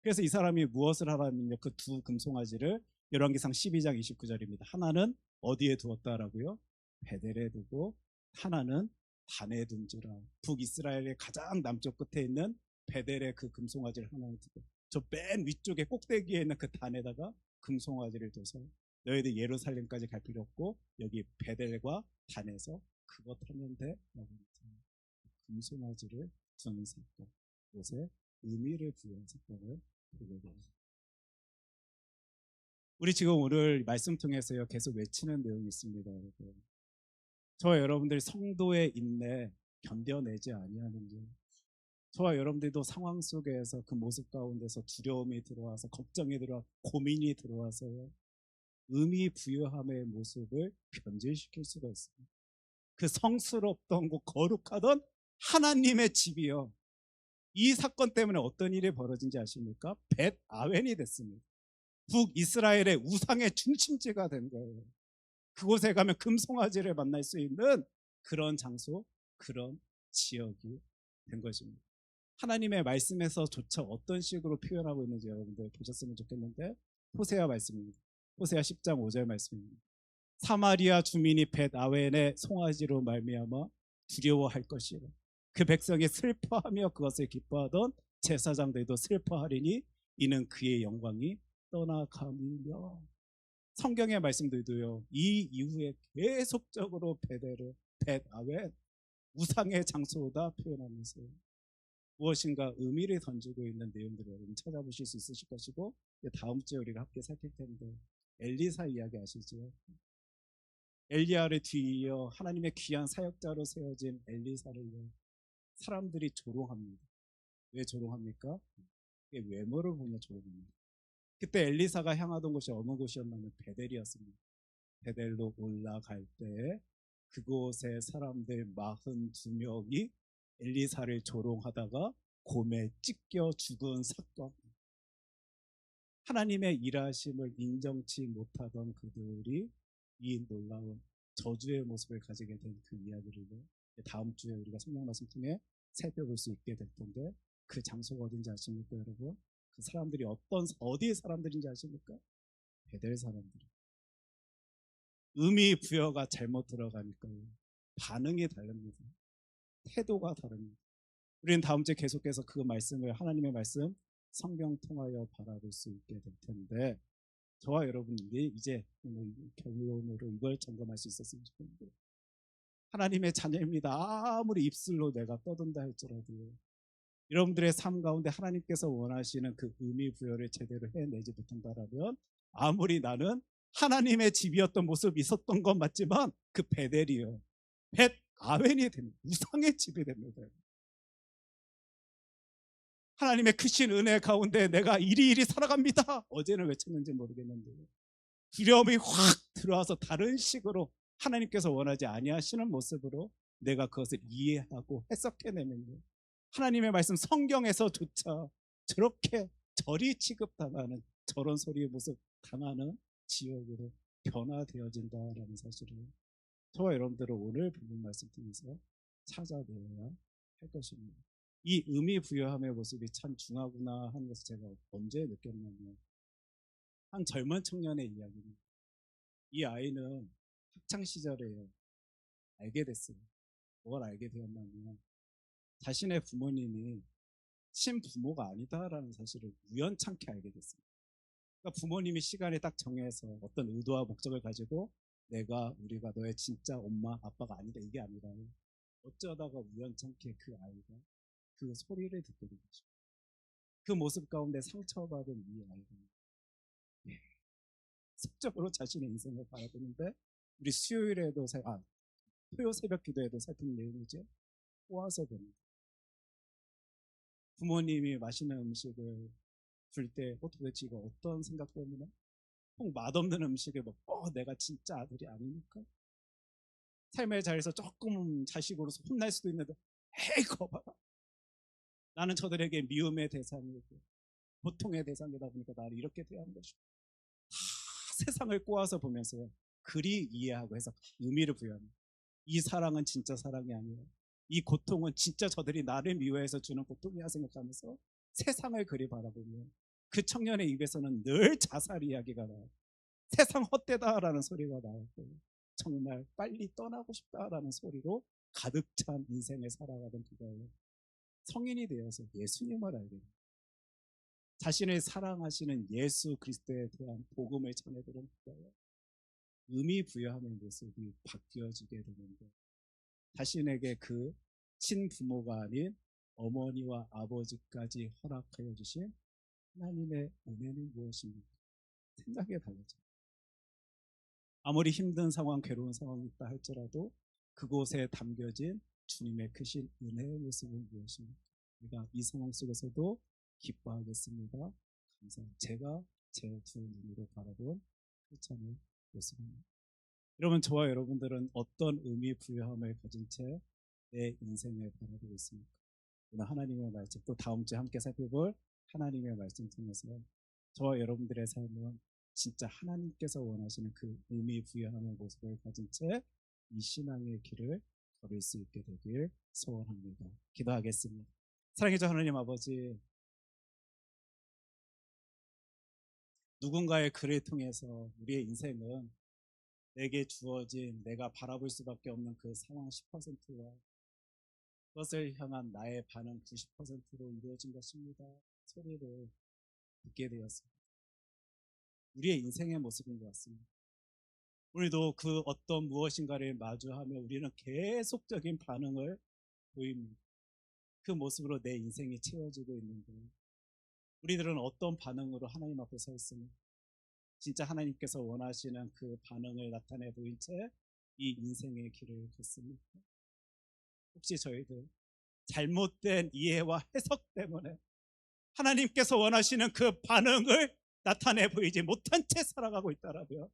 그래서 이 사람이 무엇을 하라면요, 그 두 금송아지를 열왕기상 12장 29절입니다. 하나는 어디에 두었다라고요? 베델에 두고 하나는 단에 둔지라. 북이스라엘의 가장 남쪽 끝에 있는 베델의 그 금송아지를 하나를 두고 저 맨 위쪽에 꼭대기에 있는 그 단에다가 금송아지를 둬서 너희들 예루살렘까지 갈 필요 없고 여기 베델과 단에서 그것 하면 돼 라고 금송아지를 두는 사건, 곳에 의미를 부여한 사건을 보게 됩니다. 우리 지금 오늘 말씀 통해서요 계속 외치는 내용이 있습니다. 여러분. 저와 여러분들이 성도의 인내 견뎌내지 아니하는지, 저와 여러분들도 상황 속에서 그 모습 가운데서 두려움이 들어와서, 걱정이 들어와, 고민이 들어와서요 의미 부여함의 모습을 변질시킬 수가 있습니다. 그 성스럽던 곳, 거룩하던 하나님의 집이요, 이 사건 때문에 어떤 일이 벌어진지 아십니까? 벳 아웬이 됐습니다. 북이스라엘의 우상의 중심지가 된 거예요. 그곳에 가면 금송아지를 만날 수 있는 그런 장소, 그런 지역이 된 것입니다. 하나님의 말씀에서조차 어떤 식으로 표현하고 있는지 여러분들 보셨으면 좋겠는데, 호세아 말씀입니다. 호세아 10장 5절 말씀입니다. 사마리아 주민이 벳 아웬의 송아지로 말미암아 두려워할 것이라. 그 백성이 슬퍼하며 그것을 기뻐하던 제사장들도 슬퍼하리니 이는 그의 영광이 떠나감이며. 성경의 말씀들도요 이 이후에 계속적으로 베델을 벳 아웬, 우상의 장소다 표현하면서 무엇인가 의미를 던지고 있는 내용들을 여러분 찾아보실 수 있으실 것이고, 다음 주에 우리가 함께 살필 텐데, 엘리사 이야기 아시죠? 엘리야를 뒤이어 하나님의 귀한 사역자로 세워진 엘리사를 사람들이 조롱합니다. 왜 조롱합니까? 외모를 보며 조롱합니다. 그때 엘리사가 향하던 곳이 어느 곳이었냐면 베델이었습니다. 베델로 올라갈 때 그곳의 사람들 42명이 엘리사를 조롱하다가 곰에 찢겨 죽은 사건. 하나님의 일하심을 인정치 못하던 그들이 이 놀라운 저주의 모습을 가지게 된 그 이야기를 다음 주에 우리가 성경 말씀 통해 살펴볼 수 있게 될 텐데, 그 장소가 어딘지 아십니까 여러분? 그 사람들이 어디의 사람들인지 아십니까? 베델 사람들. 의미 부여가 잘못 들어가니까요 반응이 다릅니다. 태도가 다릅니다. 우리는 다음 주에 계속해서 그 말씀을, 하나님의 말씀 성경 통하여 바라볼 수 있게 될 텐데, 저와 여러분들이 이제 결론으로 이걸 점검할 수 있었으면 좋겠는데, 하나님의 자녀입니다. 아무리 입술로 내가 떠든다 할지라도 여러분들의 삶 가운데 하나님께서 원하시는 그 의미 부여를 제대로 해내지 못한다라면, 아무리 나는 하나님의 집이었던 모습이 있었던 건 맞지만 그 베델이요, 벳 아웬이 됩니다. 우상의 집이 됩니다. 하나님의 크신 은혜 가운데 내가 이리이리 살아갑니다. 어제는 외쳤는지 모르겠는데 두려움이 확 들어와서 다른 식으로 하나님께서 원하지 아니하시는 모습으로 내가 그것을 이해하고 해석해내면 하나님의 말씀 성경에서조차 저렇게 저리 취급당하는, 저런 소리의 모습 당하는 지역으로 변화되어진다라는 사실을 저와 여러분들은 오늘 본문 말씀 통해서 찾아내야 할 것입니다. 이 의미 부여함의 모습이 참 중하구나 하는 것을 제가 언제 느꼈냐면, 한 젊은 청년의 이야기입니다. 이 아이는 학창시절에 알게 됐어요. 뭘 알게 되었냐면, 자신의 부모님이 친부모가 아니다라는 사실을 우연찮게 알게 됐습니다. 그러니까 부모님이 시간에 딱 정해서 어떤 의도와 목적을 가지고 우리가 너의 진짜 엄마 아빠가 아니다 이게 아니라 어쩌다가 우연찮게 그 아이가 그 소리를 듣게 된 것입니다. 그 모습 가운데 상처받은 이 아이가 속적으로 자신의 인생을 바라보는데 우리 토요 새벽 기도에도 살핀 내용이죠. 꼬아서 봅니다. 부모님이 맛있는 음식을 줄 때 도대체 이거 어떤 생각 때문에 꼭 맛없는 음식을 먹고 내가 진짜 아들이 아니니까 삶의 자리에서 조금 자식으로서 혼날 수도 있는데 에이 거 봐라 나는 저들에게 미움의 대상이고 고통의 대상이다 보니까 나를 이렇게 대하는 것이고 다 세상을 꼬아서 보면서 그리 이해하고 해서 의미를 부여합니다. 이 사랑은 진짜 사랑이 아니라 이 고통은 진짜 저들이 나를 미워해서 주는 고통이야 생각하면서 세상을 그리 바라보며 그 청년의 입에서는 늘 자살 이야기가 나와요. 세상 헛되다라는 소리가 나왔고 정말 빨리 떠나고 싶다라는 소리로 가득 찬 인생을 살아가던 그가요. 성인이 되어서 예수님을 알게 됩니다. 자신을 사랑하시는 예수 그리스도에 대한 복음을 전해들은 그가요. 의미 부여하는 모습이 바뀌어지게 되는데 자신에게 그 친부모가 아닌 어머니와 아버지까지 허락하여 주신 하나님의 은혜는 무엇입니까? 생각이 달라져요. 아무리 힘든 상황, 괴로운 상황이 있다 할지라도 그곳에 담겨진 주님의 크신 은혜의 모습은 무엇입니까? 우리가 이 상황 속에서도 기뻐하겠습니다. 감사합니다. 제가 제 두 눈으로 바라본 크리스찬의 모습입니다. 여러분, 저와 여러분들은 어떤 의미 부여함을 가진 채 내 인생을 바라보고 있습니까? 오늘 하나님의 말씀, 또 다음 주에 함께 살펴볼 하나님의 말씀 통해서 저와 여러분들의 삶은 진짜 하나님께서 원하시는 그 의미 부여하는 모습을 가진 채 이 신앙의 길을 걸을 수 있게 되길 소원합니다. 기도하겠습니다. 사랑해주신 하나님 아버지, 누군가의 글을 통해서 우리의 인생은 내게 주어진 내가 바라볼 수밖에 없는 그 상황 10%와 그것을 향한 나의 반응 90%로 이루어진 것입니다. 소리를 듣게 되었습니다. 우리의 인생의 모습인 것 같습니다. 우리도 그 어떤 무엇인가를 마주하며 우리는 계속적인 반응을 보입니다. 그 모습으로 내 인생이 채워지고 있는데 우리들은 어떤 반응으로 하나님 앞에 서 있습니까? 진짜 하나님께서 원하시는 그 반응을 나타내 보인 채 이 인생의 길을 걷습니까? 혹시 저희들 잘못된 이해와 해석 때문에 하나님께서 원하시는 그 반응을 나타내 보이지 못한 채 살아가고 있다라면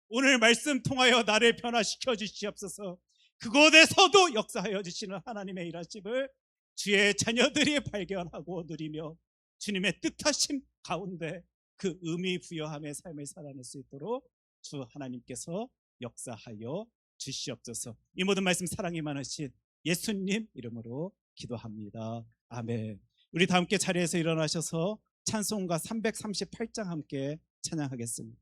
오늘 말씀 통하여 나를 변화시켜 주시옵소서. 그곳에서도 역사하여 주시는 하나님의 일하심을 주의 자녀들이 발견하고 누리며 주님의 뜻하심 가운데 그 의미 부여함의 삶을 살아낼 수 있도록 주 하나님께서 역사하여 주시옵소서. 이 모든 말씀 사랑이 많으신 예수님 이름으로 기도합니다. 아멘. 우리 다 함께 자리에서 일어나셔서 찬송가 338장 함께 찬양하겠습니다.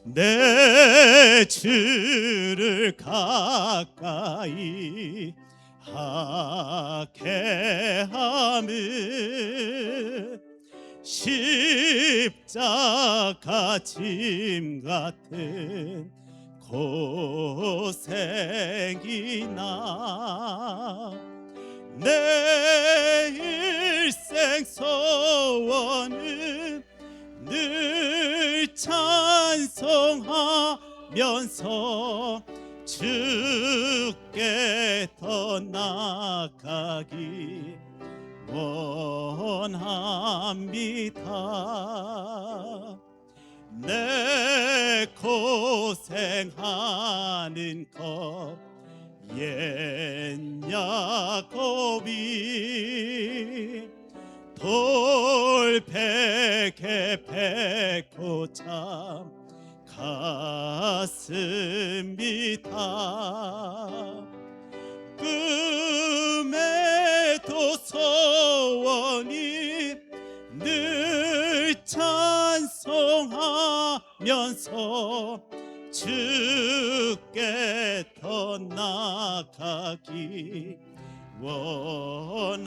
내 주를 가까이 하게 함은 십자가 짐 같은 고생이나 내 일생 소원은 늘 찬송하면서 주께 더 나아가기 원합니다. 내 고생하는 것 옛 야곱이 돌베개 뱉고 참 갔습니다. 꿈에도 소원이 늘 찬송 주께 더 나아가기 원합니다.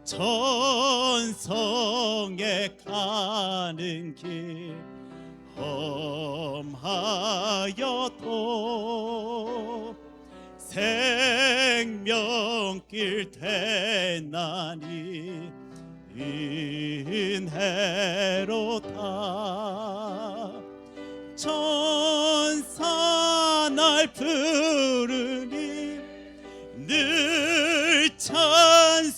전성에 가는 길 험하여도 생명길 대나니 은혜로다. 천사 날 부르니 늘 찬송하면서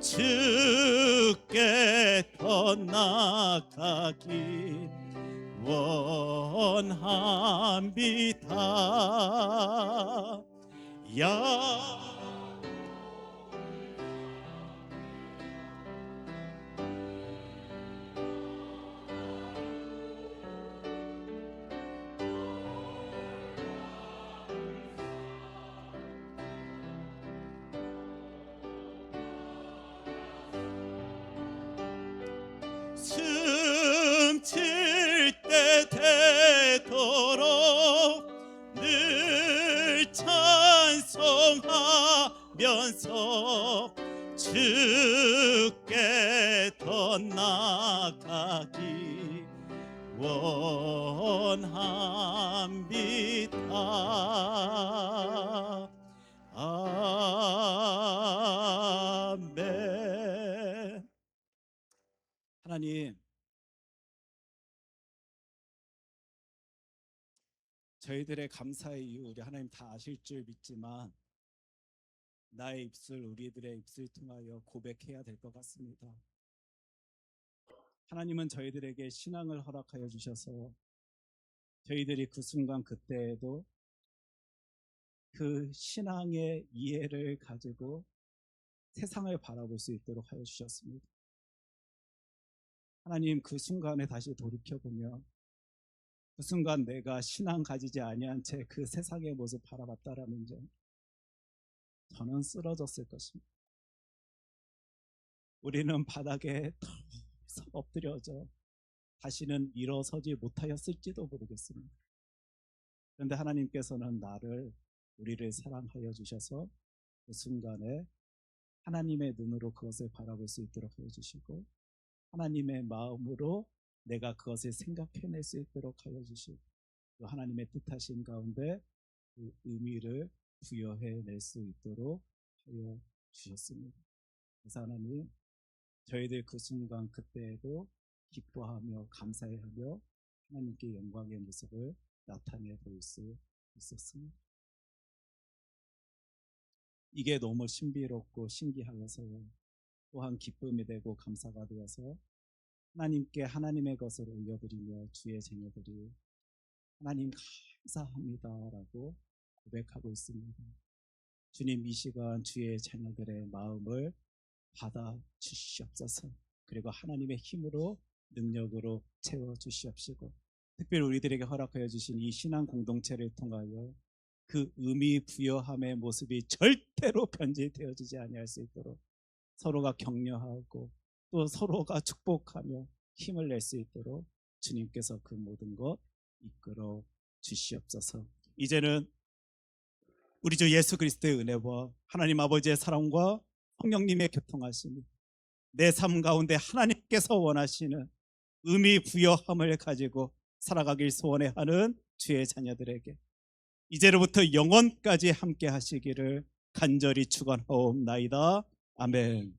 주께 더 나아가기 원합니다. 숨쉴 때 되도록 늘 찬송하면서 주께 더 나아가기 원합니다. 아멘. 하나님, 저희들의 감사의 이유 우리 하나님 다 아실 줄 믿지만 나의 입술, 우리들의 입술 통하여 고백해야 될 것 같습니다. 하나님은 저희들에게 신앙을 허락하여 주셔서 저희들이 그 순간 그때에도 그 신앙의 이해를 가지고 세상을 바라볼 수 있도록 하여 주셨습니다. 하나님, 그 순간에 다시 돌이켜보면 그 순간 내가 신앙 가지지 아니한 채 그 세상의 모습 바라봤다라는 점, 저는 쓰러졌을 것입니다. 우리는 바닥에 덜썩 엎드려져 다시는 일어서지 못하였을지도 모르겠습니다. 그런데 하나님께서는 우리를 사랑하여 주셔서 그 순간에 하나님의 눈으로 그것을 바라볼 수 있도록 해주시고 하나님의 마음으로 내가 그것을 생각해낼 수 있도록 하여 주시고 또 하나님의 뜻하신 가운데 그 의미를 부여해낼 수 있도록 하여 주셨습니다. 그래서 하나님, 저희들 그 순간 그때에도 기뻐하며 감사해하며 하나님께 영광의 모습을 나타내 볼 수 있었습니다. 이게 너무 신비롭고 신기하여서요. 또한 기쁨이 되고 감사가 되어서 하나님께 하나님의 것을 올려드리며 주의 자녀들이 하나님 감사합니다라고 고백하고 있습니다. 주님, 이 시간 주의 자녀들의 마음을 받아 주시옵소서. 그리고 하나님의 힘으로 능력으로 채워 주시옵시고 특별히 우리들에게 허락하여 주신 이 신앙 공동체를 통하여 그 의미 부여함의 모습이 절대로 변질되어지지 아니할 수 있도록 서로가 격려하고 또 서로가 축복하며 힘을 낼 수 있도록 주님께서 그 모든 것 이끌어 주시옵소서. 이제는 우리 주 예수 그리스도의 은혜와 하나님 아버지의 사랑과 성령님의 교통하심이 내 삶 가운데 하나님께서 원하시는 의미 부여함을 가지고 살아가길 소원해 하는 주의 자녀들에게 이제로부터 영원까지 함께 하시기를 간절히 축원하옵나이다. 아멘.